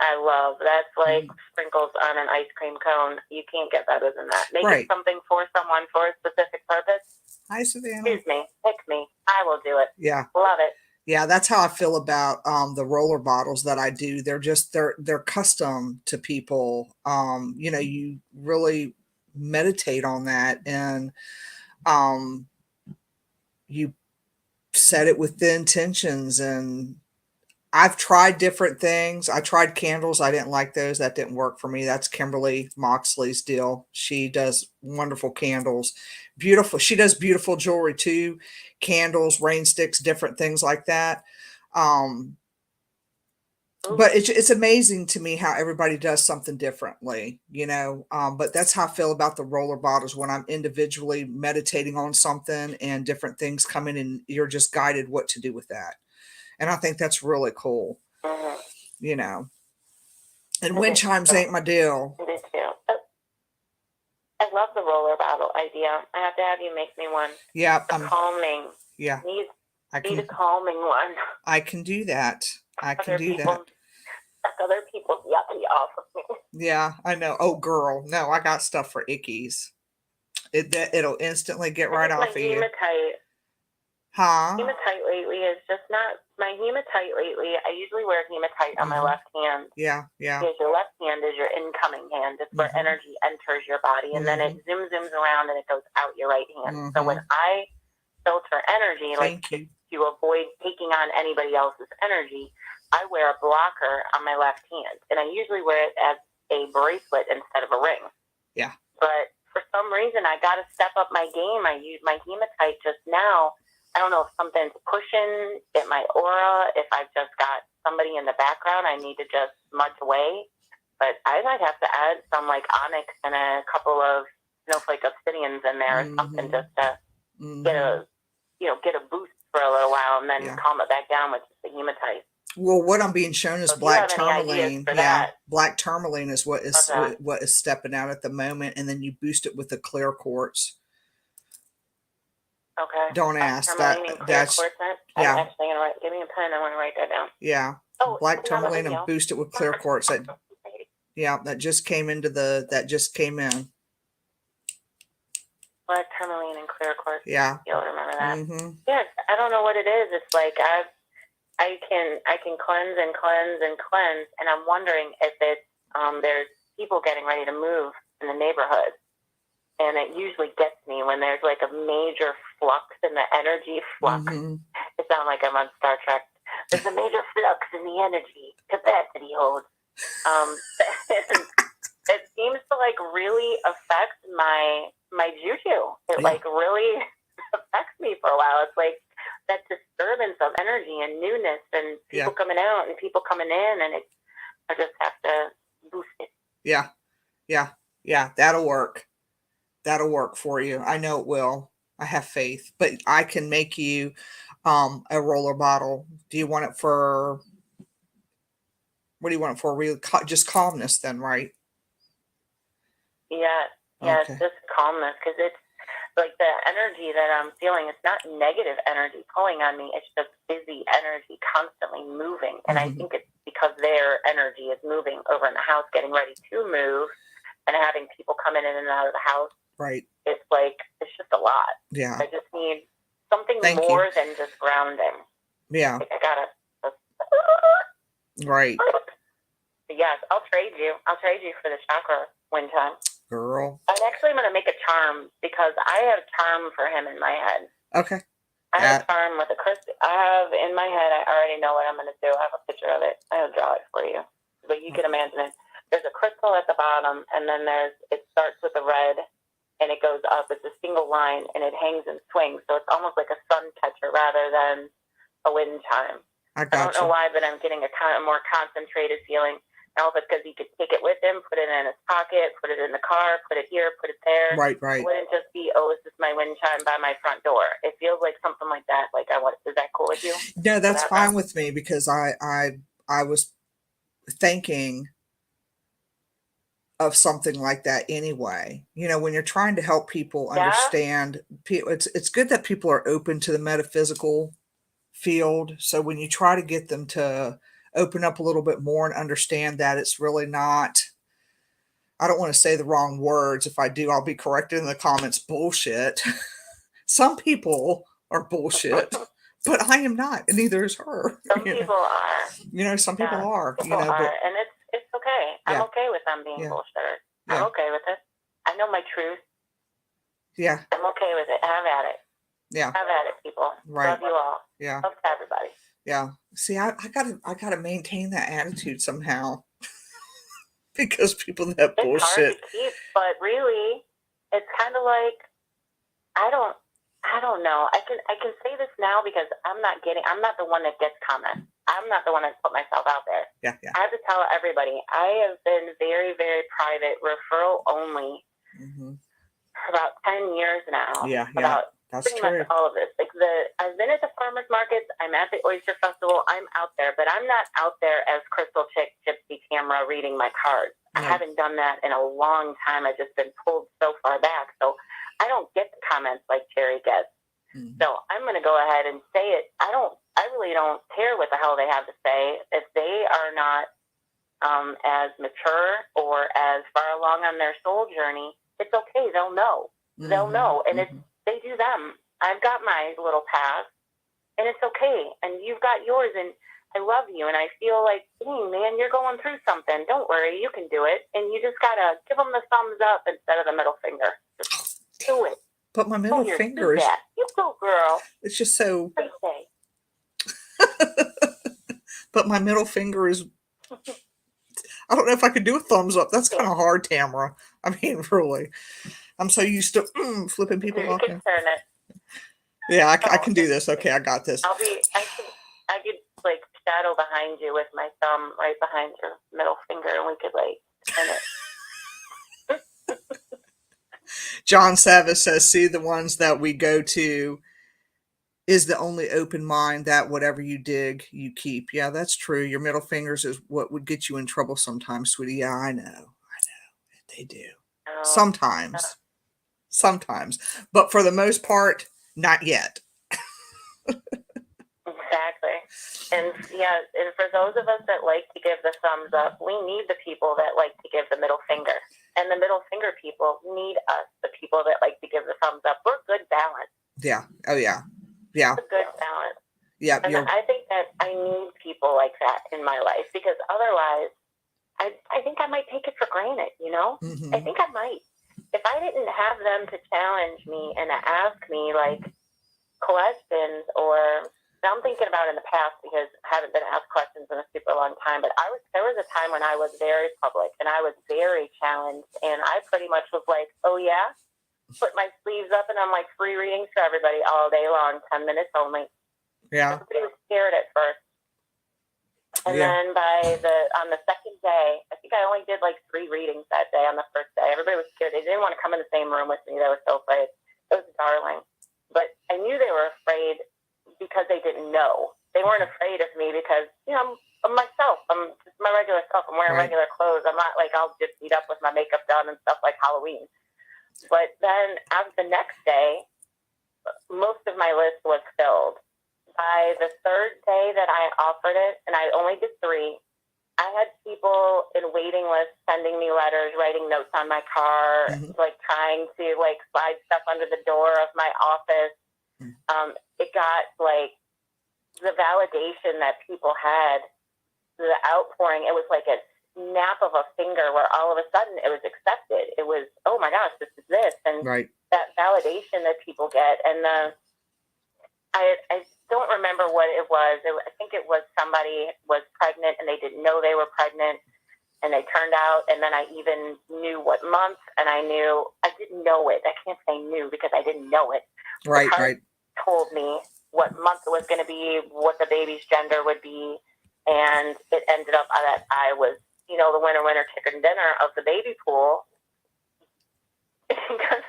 I love. That's like sprinkles on an ice cream cone. You can't get better than that. Making something for someone for a specific purpose. Hi, Savannah. Excuse me. Pick me. I will do it. Yeah. Love it. Yeah, that's how I feel about the roller bottles that I do. They're just they're custom to people. You really meditate on that, and you set it with the intentions. And I've tried different things. I tried candles. I didn't like those. That didn't work for me. That's Kimberly Moxley's deal. She does wonderful candles. Beautiful. She does beautiful jewelry too. Candles, rain sticks, different things like that. But it's amazing to me how everybody does something differently, but that's how I feel about the roller bottles when I'm individually meditating on something and different things come in and you're just guided what to do with that. And I think that's really cool, and wind chimes ain't my deal. Me too. I love the roller bottle idea. I have to have you make me one. Yeah. Calming. Yeah. Need a calming one. I can do that. I can do that. Other people's yucky off of me. Yeah, I know. Oh, girl. No, I got stuff for ickies. It'll instantly get right off of you. Hematite. Huh? Hematite lately is just not my hematite lately. I usually wear hematite on my left hand. Yeah. Because your left hand is your incoming hand. It's where energy enters your body, and then it zooms around and it goes out your right hand. So when I filter energy, to avoid taking on anybody else's energy, I wear a blocker on my left hand, and I usually wear it as a bracelet instead of a ring. Yeah. But for some reason, I got to step up my game. I use my hematite just now. I don't know if something's pushing at my aura, if I've just got somebody in the background I need to just smudge away. But I might have to add some like onyx and a couple of snowflake obsidians in there or something just to get a boost for a little while and then calm it back down with just the hematite. Well, what I'm being shown is black tourmaline. Yeah, black tourmaline is what is stepping out at the moment, and then you boost it with the clear quartz. Okay. Don't ask that. That's I'm actually gonna give me a pen. I want to write that down. Yeah. Black tourmaline and boost it with clear quartz. That just came in. Black tourmaline and clear quartz. Yeah. You'll remember that. Yes. I don't know what it is. It's like I can cleanse and cleanse and cleanse, and I'm wondering if it's there's people getting ready to move in the neighborhood, and it usually gets me when there's like a major flux in the energy flux. It sounds like I'm on Star Trek. There's a major flux in the energy capacity hold. It seems to like really affect my juju. It like really affects me for a while. It's like that disturbance of energy and newness and people coming out and people coming in, and I just have to boost it. Yeah. That'll work For you. I know it will. I have faith, but I can make you a roller bottle. Do you want it for? What do you want it for? Really, just calmness, then, right? Yes, Okay. just calmness, because it's like the energy that I'm feeling. It's not negative energy pulling on me. It's just busy energy constantly moving. And I think it's because their energy is moving over in the house, getting ready to move, and having people coming in and out of the house. Right. It's like, it's just a lot. Yeah. I just need something more than just grounding. Yeah. Like I gotta. Right. Yes, I'll trade you. I'll trade you for the chakra one time. Girl. I'm actually going to make a charm, because I have a charm for him in my head. Okay. I have a charm with a crystal. I have in my head, I already know what I'm going to do. I have a picture of it. I'll draw it for you, but you can imagine it. There's a crystal at the bottom, and then it starts with a red, and it goes up. It's a single line, and it hangs and swings. So it's almost like a sun catcher rather than a wind chime. I don't know why, but I'm getting a more concentrated feeling. I don't know if it's because he could take it with him, put it in his pocket, put it in the car, put it here, put it there. Right. It wouldn't just be, oh, is this my wind chime by my front door? It feels like something like that. Like, is that cool with you? No, that's fine with me, because I was thinking of something like that anyway. You know, when you're trying to help people understand, it's good that people are open to the metaphysical field. So when you try to get them to open up a little bit more and understand that it's really not, I don't want to say the wrong words. If I do, I'll be corrected in the comments. Bullshit. Some people are bullshit, but I am not, and neither is her. Some people are. You know, some people are. People are, and it's okay. I'm okay with them being bullshitters. I'm okay with it. I know my truth. Yeah. I'm okay with it. Have at it. Yeah. Have at it, people. Right. Love you all. Yeah. Love to everybody. Yeah. See, I gotta maintain that attitude somehow. Because people that bullshit. It's hard to keep, but really, it's kind of like, I don't know. I can say this now because I'm not the one that gets comments. I'm not the one that put myself out there. Yeah. I have to tell everybody, I have been very, very private, referral only for about 10 years now. Yeah. That's pretty much all of this. Like I've been at the farmers markets. I'm at the oyster festival. I'm out there, but I'm not out there as Crystal Chick, Gypsy Tamara reading my cards. No. I haven't done that in a long time. I've just been pulled so far back. So I don't get the comments like Jerry gets. So I'm going to go ahead and say it. I really don't care what the hell they have to say. If they are not as mature or as far along on their soul journey, it's okay. They'll know. They'll know. And they do them. I've got my little path, and it's okay. And you've got yours, and I love you. And I feel like, dang, man, you're going through something. Don't worry. You can do it. And you just got to give them the thumbs up instead of the middle finger. Just do it. But my middle finger is... You go, girl. It's just so... But my middle finger is... I don't know if I could do a thumbs up. That's kind of hard, Tamara. I mean, really. I'm so used to flipping people off. You can turn it. Yeah, I can do this. Okay, I got this. I could like shadow behind you with my thumb right behind your middle finger, and we could like turn it. John Savage says, see, the ones that we go to is the only open mind that whatever you dig, you keep. Yeah, that's true. Your middle fingers is what would get you in trouble sometimes, sweetie. Yeah, I know. They do. Sometimes. But for the most part, not yet. Exactly. And and for those of us that like to give the thumbs up, we need the people that like to give the middle finger. And the middle finger people need us, the people that like to give the thumbs up. We're good balance. Yeah. Oh, yeah. Yeah. It's a good balance. Yeah. And I think that I need people like that in my life, because otherwise I think I might take it for granted, you know? I think I might. If I didn't have them to challenge me and to ask me like questions, or I'm thinking about in the past because I haven't been asked questions in a super long time, but there was a time when I was very public and I was very challenged, and I pretty much was like, oh yeah, put my sleeves up and I'm like, free readings for everybody all day long, 10 minutes only. Yeah. Everybody was scared at first. And then on the second day, I think I only did like 3 readings that day on the first day. Everybody was scared. They didn't want to come in the same room with me. They were so afraid. It was darling. But I knew they were afraid because they didn't know. They weren't afraid of me because, myself. I'm just my regular self. I'm wearing regular clothes. I'm not like all gypsied up with my makeup done and stuff like Halloween. But then as the next day, most of my list was filled. By the third day that I offered it, and I only did 3, I had people in waiting lists sending me letters, writing notes on my car, like trying to like slide stuff under the door of my office. It got like the validation that people had, the outpouring. It was like a snap of a finger where all of a sudden it was accepted. It was, oh my gosh, this is this. And that validation that people get. And I don't remember what it was. I think it was somebody was pregnant and they didn't know they were pregnant and they turned out. And then I even knew what month, and I didn't know it. I can't say knew because I didn't know it. Right. Told me what month it was going to be, what the baby's gender would be. And it ended up that I was, the winner chicken dinner of the baby pool because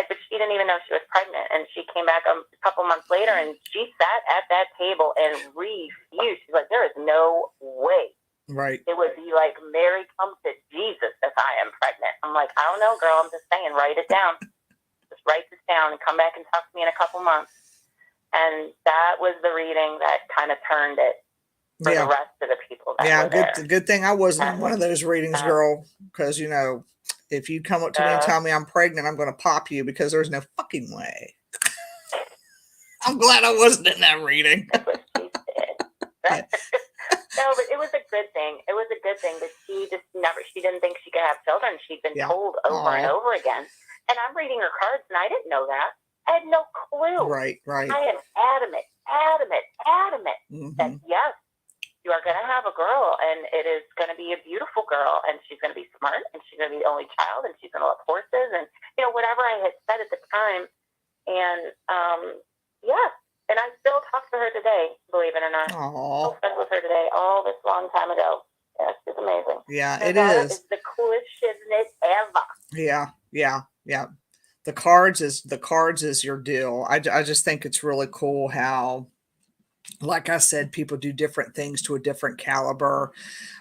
but she didn't even know she was pregnant. And she came back a couple months later and she sat at that table and refused. She's like, there is no way. Right. It would be like, Mary, come to Jesus if I am pregnant. I'm like, I don't know, girl. I'm just saying, write it down. Just write this down and come back and talk to me in a couple months. And that was the reading that kind of turned it for the rest of the people that were there. Good thing I wasn't in one of those readings, girl, because, if you come up to me and tell me I'm pregnant, I'm going to pop you because there's no fucking way. I'm glad I wasn't in that reading. That's what she did. Right? No, but it was a good thing. It was a good thing that she didn't think she could have children. She'd been told over and over again. And I'm reading her cards and I didn't know that. I had no clue. Right. I am adamant that yes, you are going to have a girl, and it is going to be a beautiful girl, and she's going to be smart, and she's going to be the only child, and she's going to love horses, and whatever I had said at the time. And and I still talk to her today, believe it or not. Aww. I'm friends with her today, all this long time ago. Yes, it's amazing. Yeah, and it is. It's the coolest shiznit ever. Yeah. The cards is your deal. I just think it's really cool how, like I said, people do different things to a different caliber.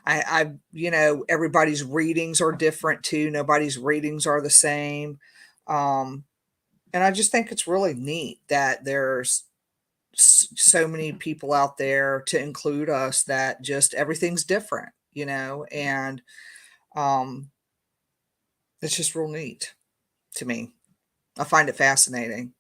Everybody's readings are different too. Nobody's readings are the same. And I just think it's really neat that there's so many people out there, to include us, that just everything's different, and it's just real neat to me. I find it fascinating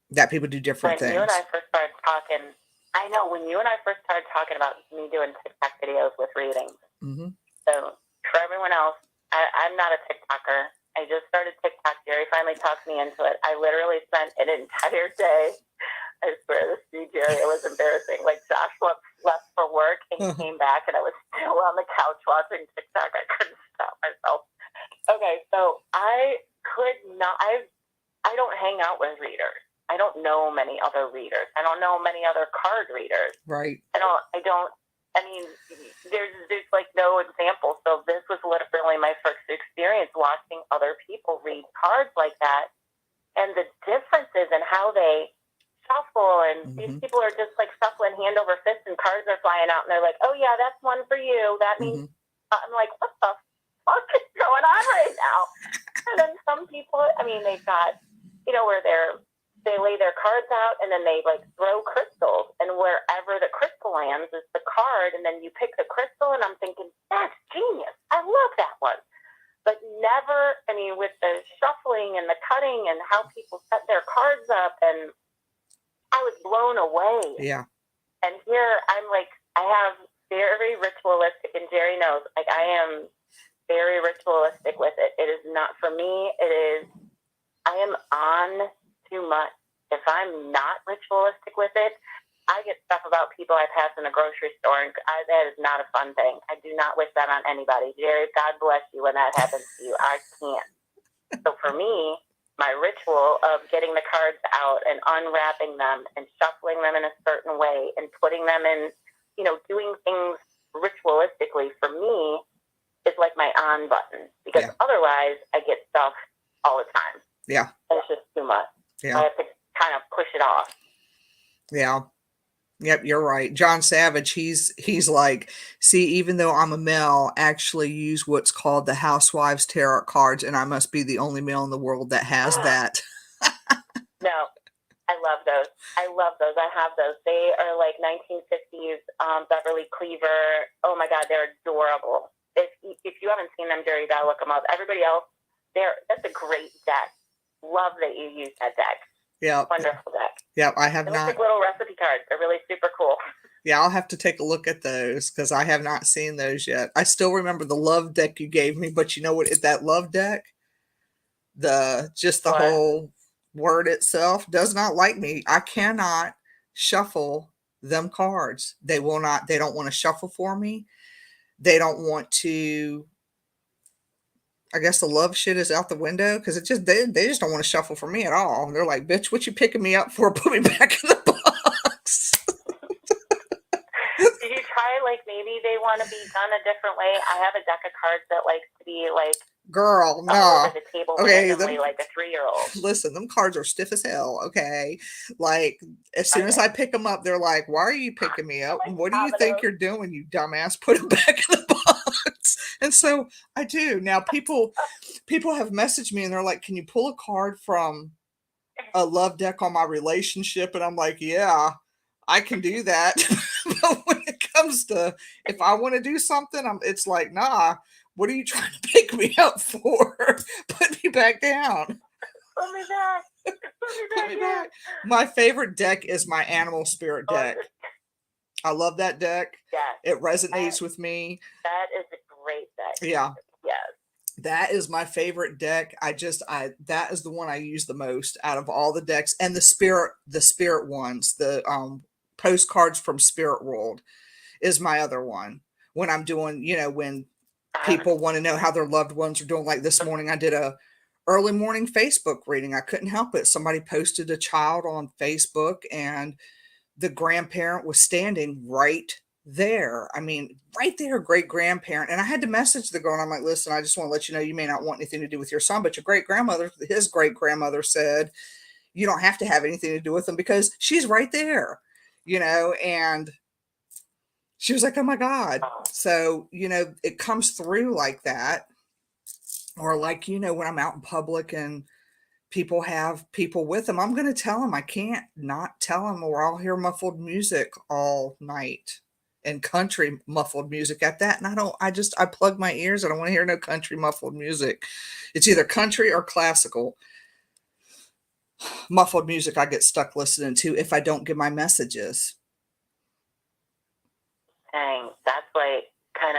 that people do different things. When you and I first started talking, I know when you and I first started talking about me doing TikTok videos with readings. So for everyone else, I'm not a TikToker. I just started TikTok. Jerry finally talked me into it. I literally spent an entire day. I swear this to you, Jerry, it was embarrassing. Like Josh left for work and came back, and I was still on the couch watching TikTok. I couldn't stop myself. Okay, so I could not. I don't hang out with readers. I don't know many other readers. I don't know many other card readers. Right. I mean, there's like no example. So this was literally my first experience watching other people read cards like that, and the differences in how they shuffle. And these people are just like shuffling hand over fist, and cards are flying out, and they're like, "Oh yeah, that's one for you." That means I'm like, "What the fuck is going on right now?" And then some people, I mean, they've got where they lay their cards out and then they like throw crystals, and wherever the crystal lands is the card, and then you pick the crystal, and I'm thinking, that's genius. I love that one. But never, I mean, with the shuffling and the cutting and how people set their cards up, and I was blown away. Yeah. And here I'm like, I have very ritualistic, and Jerry knows, like I am very ritualistic with it. It is not for me. I am on too much. If I'm not ritualistic with it, I get stuff about people I pass in the grocery store, and that is not a fun thing. I do not wish that on anybody. Jerry, God bless you when that happens to you. I can't. So for me, my ritual of getting the cards out and unwrapping them and shuffling them in a certain way and putting them in, doing things ritualistically for me is like my on button, because otherwise I get stuff all the time. Yeah. And it's just too much. Yeah. I have to kind of push it off. Yeah. Yep, you're right. John Savage, he's like, see, even though I'm a male, actually use what's called the Housewives Tarot cards, and I must be the only male in the world that has that. No, I love those. I love those. I have those. They are like 1950s Beverly Cleaver. Oh my God, they're adorable. If you haven't seen them, Jerry, you gotta look them up. Everybody else, that's a great deck. Love that you use that deck. Yeah, wonderful deck. Yeah, I have they not. Like little recipe cards. They're really super cool. Yeah, I'll have to take a look at those because I have not seen those yet. I still remember the love deck you gave me, but you know what? That love deck, the whole word itself does not like me. I cannot shuffle them cards. They will not. They don't want to shuffle for me. They don't want to. I guess the love shit is out the window because they just don't want to shuffle for me at all. They're like, bitch, what you picking me up for? Put me back in the box. Did you try, like, maybe they want to be done a different way? I have a deck of cards that likes to be, like, girl, no. Over the table randomly, like a 3-year-old. Listen, them cards are stiff as hell, okay? Like, as soon as I pick them up, they're like, why are you picking me up? Like, what do you think you're doing, you dumbass? Put them back in the box. And so I do. Now, people have messaged me, and they're like, can you pull a card from a love deck on my relationship? And I'm like, yeah, I can do that. But when it comes to if I want to do something, it's like, nah, what are you trying to pick me up for? Put me back down. Put me back. Put me back. My favorite deck is my animal spirit deck. I love that deck. Yeah. It resonates with me. That is a great deck. Yeah. Yes. That is my favorite deck. That is the one I use the most out of all the decks. And the spirit ones, the postcards from Spirit World is my other one. When I'm doing, when people want to know how their loved ones are doing. Like this morning, I did a early morning Facebook reading. I couldn't help it. Somebody posted a child on Facebook and the grandparent was standing right there. I mean, right there, great grandparent. And I had to message the girl and I'm like, listen, I just want to let you know, you may not want anything to do with your son, but your his great grandmother said, you don't have to have anything to do with them because she's right there, and she was like, oh my God. So, it comes through like that. Or like, when I'm out in public and people have people with them, I'm going to tell them. I can't not tell them, or I'll hear muffled music all night and country muffled music at that. And I plug my ears. I don't want to hear no country muffled music. It's either country or classical. Muffled music I get stuck listening to if I don't get my messages. Dang, that's like kind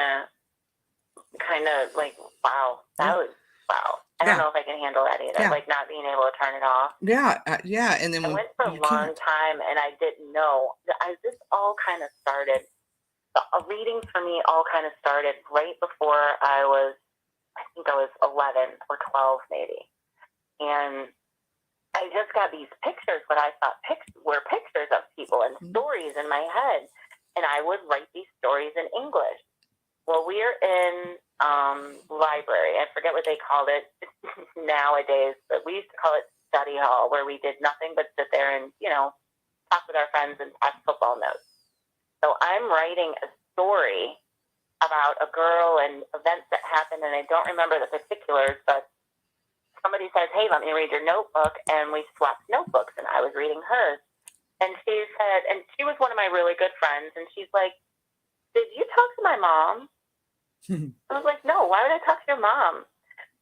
of like, wow. That was, wow. I don't know if I can handle that either. Yeah. Like not being able to turn it off. Yeah. Yeah. And then I went for a long time and I didn't know. This all kind of started, a reading for me all kind of started right before I think I was 11 or 12 maybe. And I just got these pictures, what I thought were pictures of people and stories in my head. And I would write these stories in English. Well, we're in library. I forget what they called it nowadays, but we used to call it study hall, where we did nothing but sit there and, talk with our friends and pass football notes. So I'm writing a story about a girl and events that happened, and I don't remember the particulars, but somebody says, hey, let me read your notebook, and we swapped notebooks, and I was reading hers. And she said, and she was one of my really good friends, and she's like, did you talk to my mom? I was like, no, why would I talk to your mom?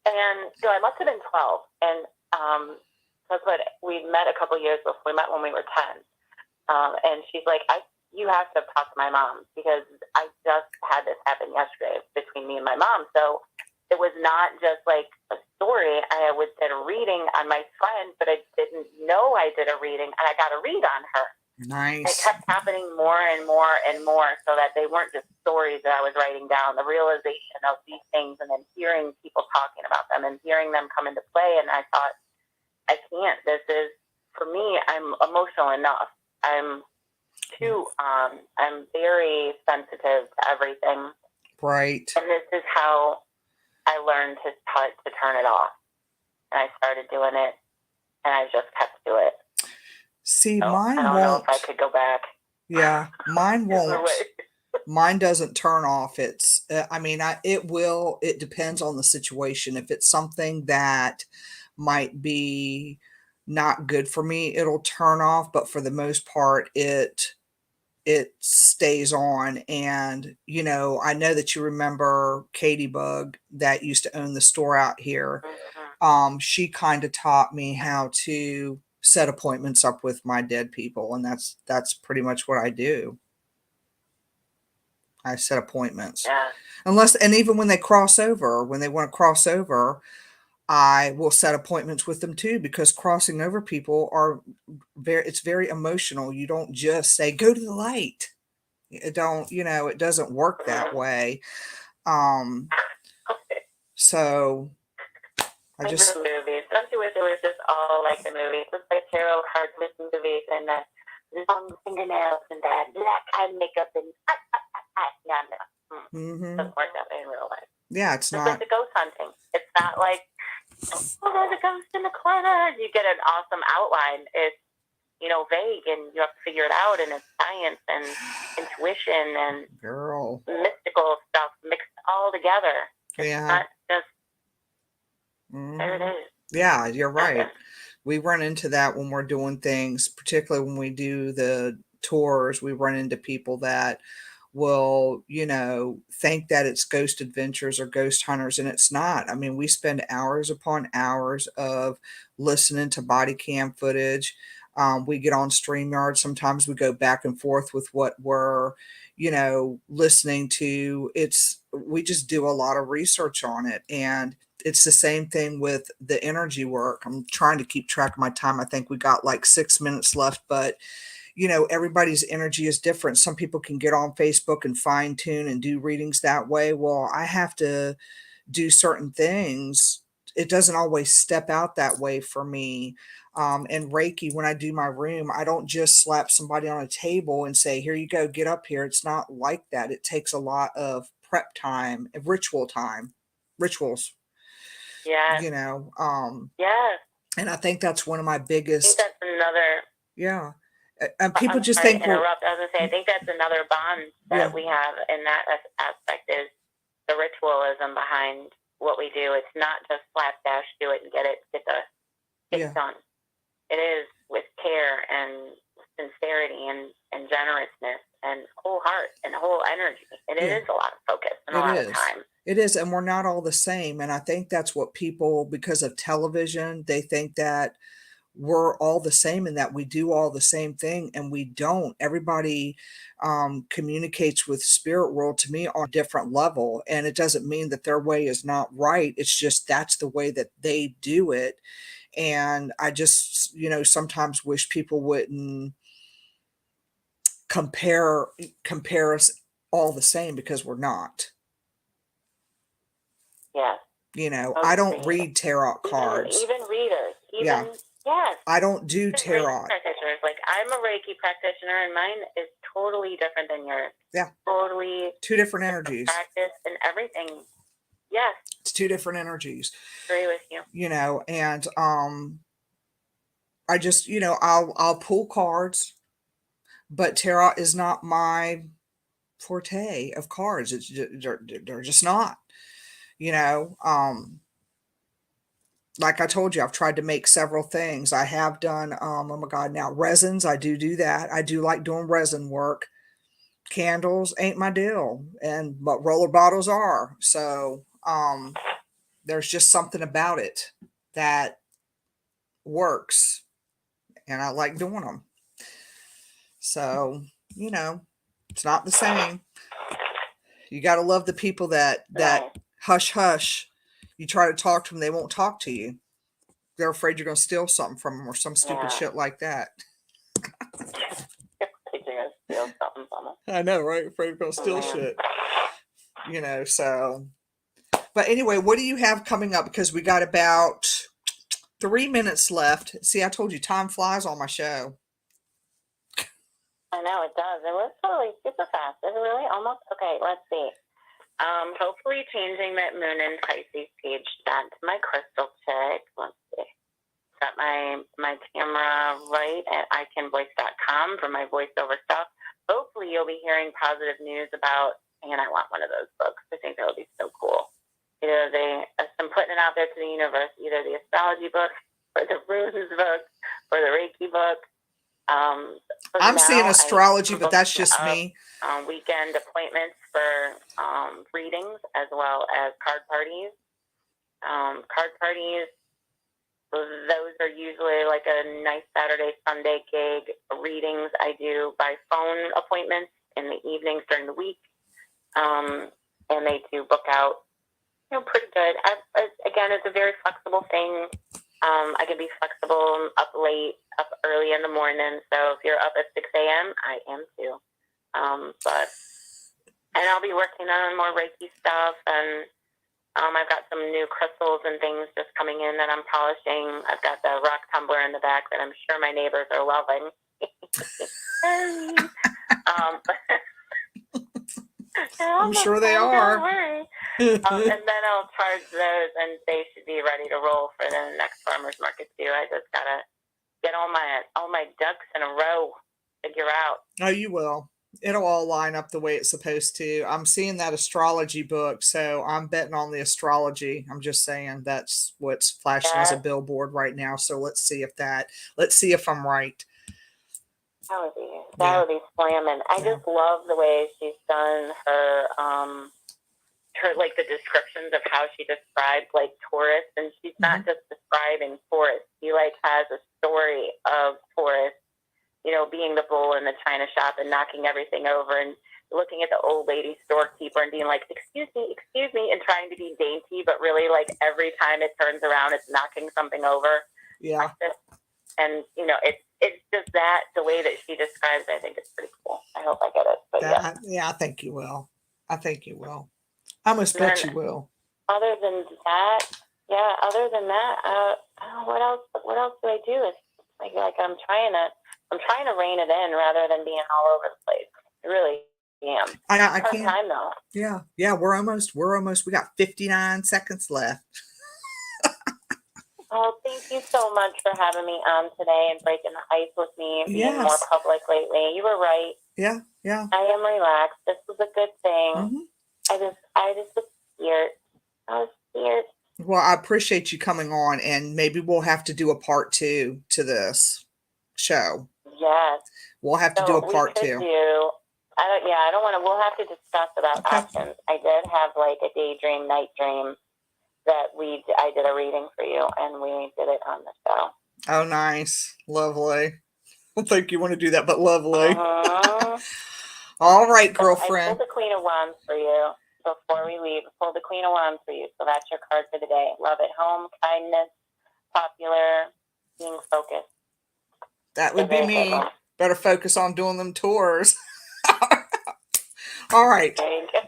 And so I must have been 12. And that's what we met a couple years before. We met when we were 10. And she's like, you have to talk to my mom because I just had this happen yesterday between me and my mom. So it was not just like a story. I did a reading on my friend, but I didn't know I did a reading, and I got a read on her. Nice. It kept happening more and more and more, so that they weren't just stories that I was writing down. The realization of these things, and then hearing people talking about them, and hearing them come into play. And I thought, I can't. This is, for me, I'm emotional enough. I'm very sensitive to everything. Right. And this is how I learned to turn it off. And I started doing it, and I just kept to it. See, so mine I don't know if I could go back. Yeah, mine Is the won't. way. Mine doesn't turn off. It depends on the situation. If it's something that might be not good for me, it'll turn off, but for the most part, it stays on. And, I know that you remember Katie Bug that used to own the store out here. Mm-hmm. She kind of taught me how to set appointments up with my dead people, and that's pretty much what I do. I set appointments. Yeah. And even when they cross over, when they want to cross over, I will set appointments with them too, because crossing over people it's very emotional. You don't just say, go to the light. It doesn't work that Mm-hmm. way. Um, so I Like just, the movies. Don't you wish it was just all like the movies? It's like tarot cards with movies and the long fingernails and that black eye makeup and yeah, no. mm-hmm. Doesn't work that way in real life. Yeah, it's Just not. like the ghost hunting. It's not like, oh, there's a ghost in the corner. You get an awesome outline. It's, vague, and you have to figure it out, and it's science and intuition and Girl. mystical stuff mixed all together. It's Yeah. not just, Mm-hmm. there it is. Yeah, you're right. We run into that when we're doing things, particularly when we do the tours. We run into people that will, think that it's ghost adventures or ghost hunters, and it's not. I mean, we spend hours upon hours of listening to body cam footage. We get on StreamYard. Sometimes we go back and forth with what we're, listening to. We just do a lot of research on it. And it's the same thing with the energy work. I'm trying to keep track of my time. I think we got like 6 minutes left, but everybody's energy is different. Some people can get on Facebook and fine tune and do readings that way. Well, I have to do certain things. It doesn't always step out that way for me. And Reiki, when I do my room, I don't just slap somebody on a table and say, here you go, get up here. It's not like that. It takes a lot of prep time, rituals, Yeah. Yes. And I think that's one of my I think biggest, that's another. yeah. And people I'm just sorry think, to interrupt. I was going to say, I think that's another bond that we have in that aspect is the ritualism behind what we do. It's not just slapdash, do it and get it done. It is with care and sincerity and generousness and whole heart and whole energy. And it is a lot of focus and a lot of time. It is, and we're not all the same. And I think that's what people, because of television, they think that we're all the same and that we do all the same thing, and we don't. Everybody communicates with spirit world, to me, on a different level, and it doesn't mean that their way is not right. It's just that's the way that they do it. And I just, sometimes wish people wouldn't compare us all the same, because we're not. Yeah. I don't read tarot cards. Even readers. Yes. I don't do tarot. Practitioners. Like, I'm a Reiki practitioner, and mine is totally different than yours. Yeah. Totally. Two different energies. Practice and everything. Yes. It's two different energies. Agree with you. And I just, I'll pull cards, but tarot is not my forte of cards. They're just not. Like I told you, I've tried to make several things. I have done, oh my God, now resins. I do that. I do like doing resin work. Candles ain't my deal, but roller bottles are. So there's just something about it that works, and I like doing them. So, it's not the same. You got to love the people that hush hush. You try to talk to them, they won't talk to you. They're afraid you're going to steal something from them or some stupid shit like that. I know, right? Afraid you're going to steal shit. So. But anyway, what do you have coming up? Because we got about 3 minutes left. See, I told you, time flies on my show. I know it does. It was totally super fast. It's really almost okay. Let's see. Hopefully changing that Moon and Pisces page down to my crystal check. Let's see. Got my Tamara Wright at icanvoice.com for my voiceover stuff. you'll be hearing positive news about, and I want one of those books. I think that would be so cool. I'm putting it out there to the universe, either the astrology book or the runes book or the Reiki book. I'm seeing astrology, but that's just me. Weekend appointments for readings as well as card parties. Card parties, those are usually like a nice Saturday, Sunday gig. Readings I do by phone appointments in the evenings during the week. And they do book out, pretty good. Again, it's a very flexible thing. I can be flexible, up late, up early in the morning. So if you're up at 6 a.m., I am too. And I'll be working on more Reiki stuff, and I've got some new crystals and things just coming in that I'm polishing. I've got the rock tumbler in the back that I'm sure my neighbors are loving. I'm sure they are. Don't worry. And then I'll charge those, and they should be ready to roll for the next farmers market too. I just gotta get all my ducks in a row, figure out. Oh, you will. It'll all line up the way it's supposed to. I'm seeing that astrology book, so I'm betting on the astrology. I'm just saying that's what's flashing as a billboard right now. So let's see if I'm right. That would be slamming. I just love the way she's done her like the descriptions of how she describes like Taurus, and she's not just describing Taurus. She like has a story of Taurus, being the bull in the china shop and knocking everything over, and looking at the old lady storekeeper and being like, excuse me, and trying to be dainty, but really like every time it turns around, it's knocking something over. Yeah. And it's just that the way that she describes it, I think it's pretty cool. I hope I get it. But I think you will. I almost bet you will. Other than that, what else do I do? It's like I'm trying to rein it in rather than being all over the place. I really am. I can't. Time though. Yeah. We're almost. We got 59 seconds left. Oh, thank you so much for having me on today and breaking the ice with me, being more public lately. You were right. Yeah. I am relaxed. This was a good thing. I just was scared. I was scared. Well, I appreciate you coming on, and maybe we'll have to do a part 2 to this show. Yes. We'll have to do a part 2. I don't want to. We'll have to discuss about options. I did have like a daydream, night dream that I did a reading for you, and we did it on the show. Oh, nice. Lovely. I don't think you want to do that, but lovely. All right, girlfriend. I pulled the Queen of Wands for you before we leave. I pulled the Queen of Wands for you, so that's your card for the day. Love at home, kindness, popular, being focused. That would be me. Better focus on doing them tours. All right. There you go.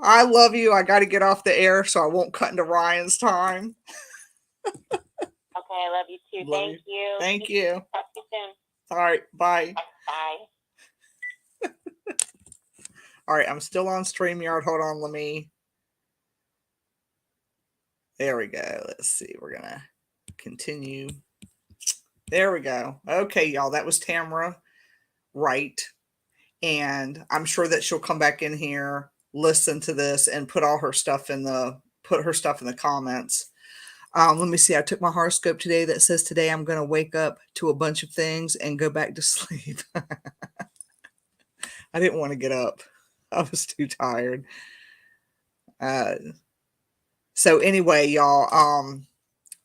I love you. I got to get off the air so I won't cut into Ryan's time. Okay, I love you too. Thank you. Thank you. Talk to you soon. All right. Bye. Bye. All right. I'm still on StreamYard. Hold on. There we go. Let's see. We're going to continue. There we go. Okay, y'all. That was Tamara Wright. And I'm sure that she'll come back in here, listen to this, and put her stuff in the comments. Let me see. I took my horoscope today that says today I'm going to wake up to a bunch of things and go back to sleep. I didn't want to get up. I was too tired. So anyway, y'all,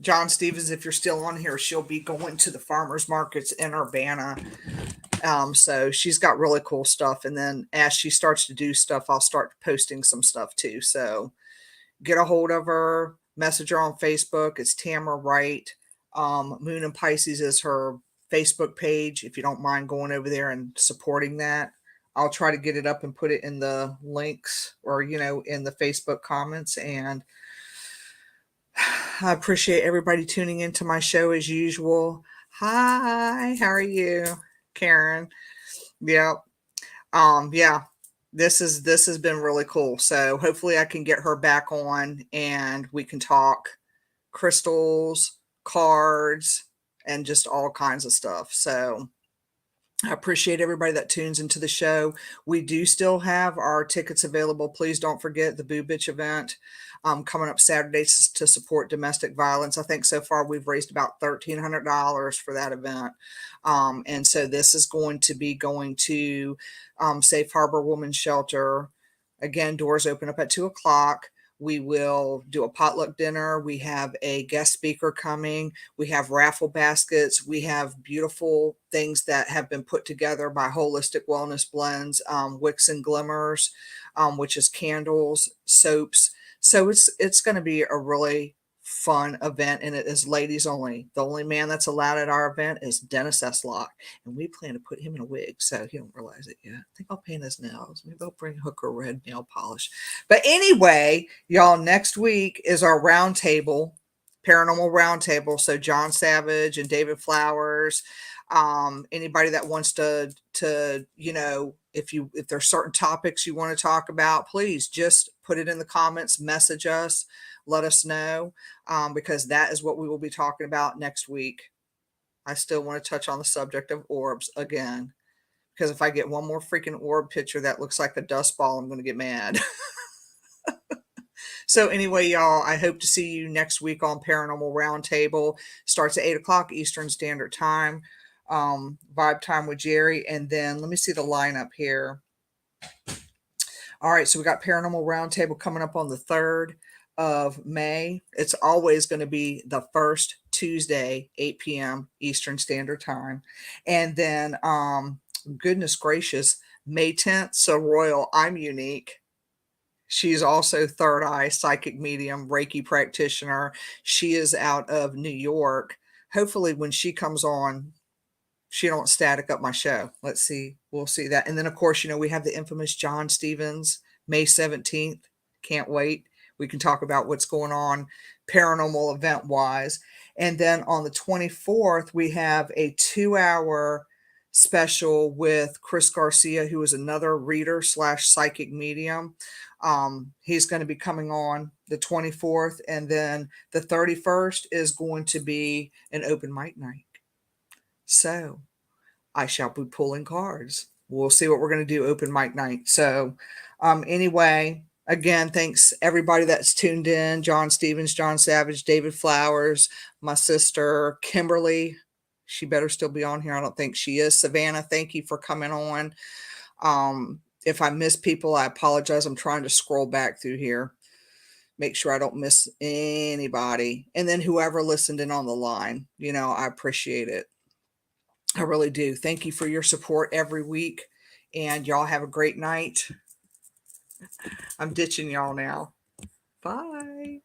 John Stevens, if you're still on here, she'll be going to the farmers markets in Urbana. So she's got really cool stuff. And then as she starts to do stuff, I'll start posting some stuff too. So get a hold of her, message her on Facebook. It's Tamara Wright. Moon and Pisces is her Facebook page. If you don't mind going over there and supporting that, I'll try to get it up and put it in the links or, in the Facebook comments. And I appreciate everybody tuning into my show as usual. Hi, how are you? Karen. Yep. This has been really cool. So hopefully I can get her back on and we can talk crystals, cards, and just all kinds of stuff. So I appreciate everybody that tunes into the show. We do still have our tickets available. Please don't forget the Boo Bitch event coming up Saturday to support domestic violence. I think so far we've raised about $1,300 for that event. And so this is going to be going to Safe Harbor Women's Shelter. Again, doors open up at 2:00. We will do a potluck dinner. We have a guest speaker coming. We have raffle baskets. We have beautiful things that have been put together by Holistic Wellness Blends, Wicks and Glimmers, which is candles, soaps. So it's going to be a really fun event, and it is ladies only. The only man that's allowed at our event is Dennis Eslock, and we plan to put him in a wig, so he don't realize it yet. I think I'll paint his nails. Maybe I'll bring Hooker red nail polish. But anyway, y'all, next week is our roundtable, paranormal roundtable. So John Savage and David Flowers, anybody that wants to if there's certain topics you want to talk about, please just put it in the comments, message us, let us know, because that is what we will be talking about next week. I still want to touch on the subject of orbs again, because if I get one more freaking orb picture that looks like a dust ball, I'm going to get mad. So anyway, y'all, I hope to see you next week on Paranormal Roundtable. Starts at 8:00 Eastern Standard Time. Vibe Time with Jerry. And then let me see the lineup here. All right, so we got Paranormal Roundtable coming up on the 3rd of May. It's always going to be the first Tuesday, 8 p.m. Eastern Standard Time. And then, goodness gracious, May 10th, so Royal, I'm unique. She's also third eye psychic medium, Reiki practitioner. She is out of New York. Hopefully when she comes on, she don't static up my show. Let's see. We'll see that. And then, of course, we have the infamous John Stevens, May 17th. Can't wait. We can talk about what's going on paranormal event wise. And then on the 24th, we have a 2-hour special with Chris Garcia, who is another reader / psychic medium. He's going to be coming on the 24th. And then the 31st is going to be an open mic night. So I shall be pulling cards. We'll see what we're going to do open mic night. So anyway, again, thanks everybody that's tuned in. John Stevens, John Savage, David Flowers, my sister, Kimberly. She better still be on here. I don't think she is. Savannah, thank you for coming on. If I miss people, I apologize. I'm trying to scroll back through here. Make sure I don't miss anybody. And then whoever listened in on the line, I appreciate it. I really do. Thank you for your support every week. And y'all have a great night. I'm ditching y'all now. Bye.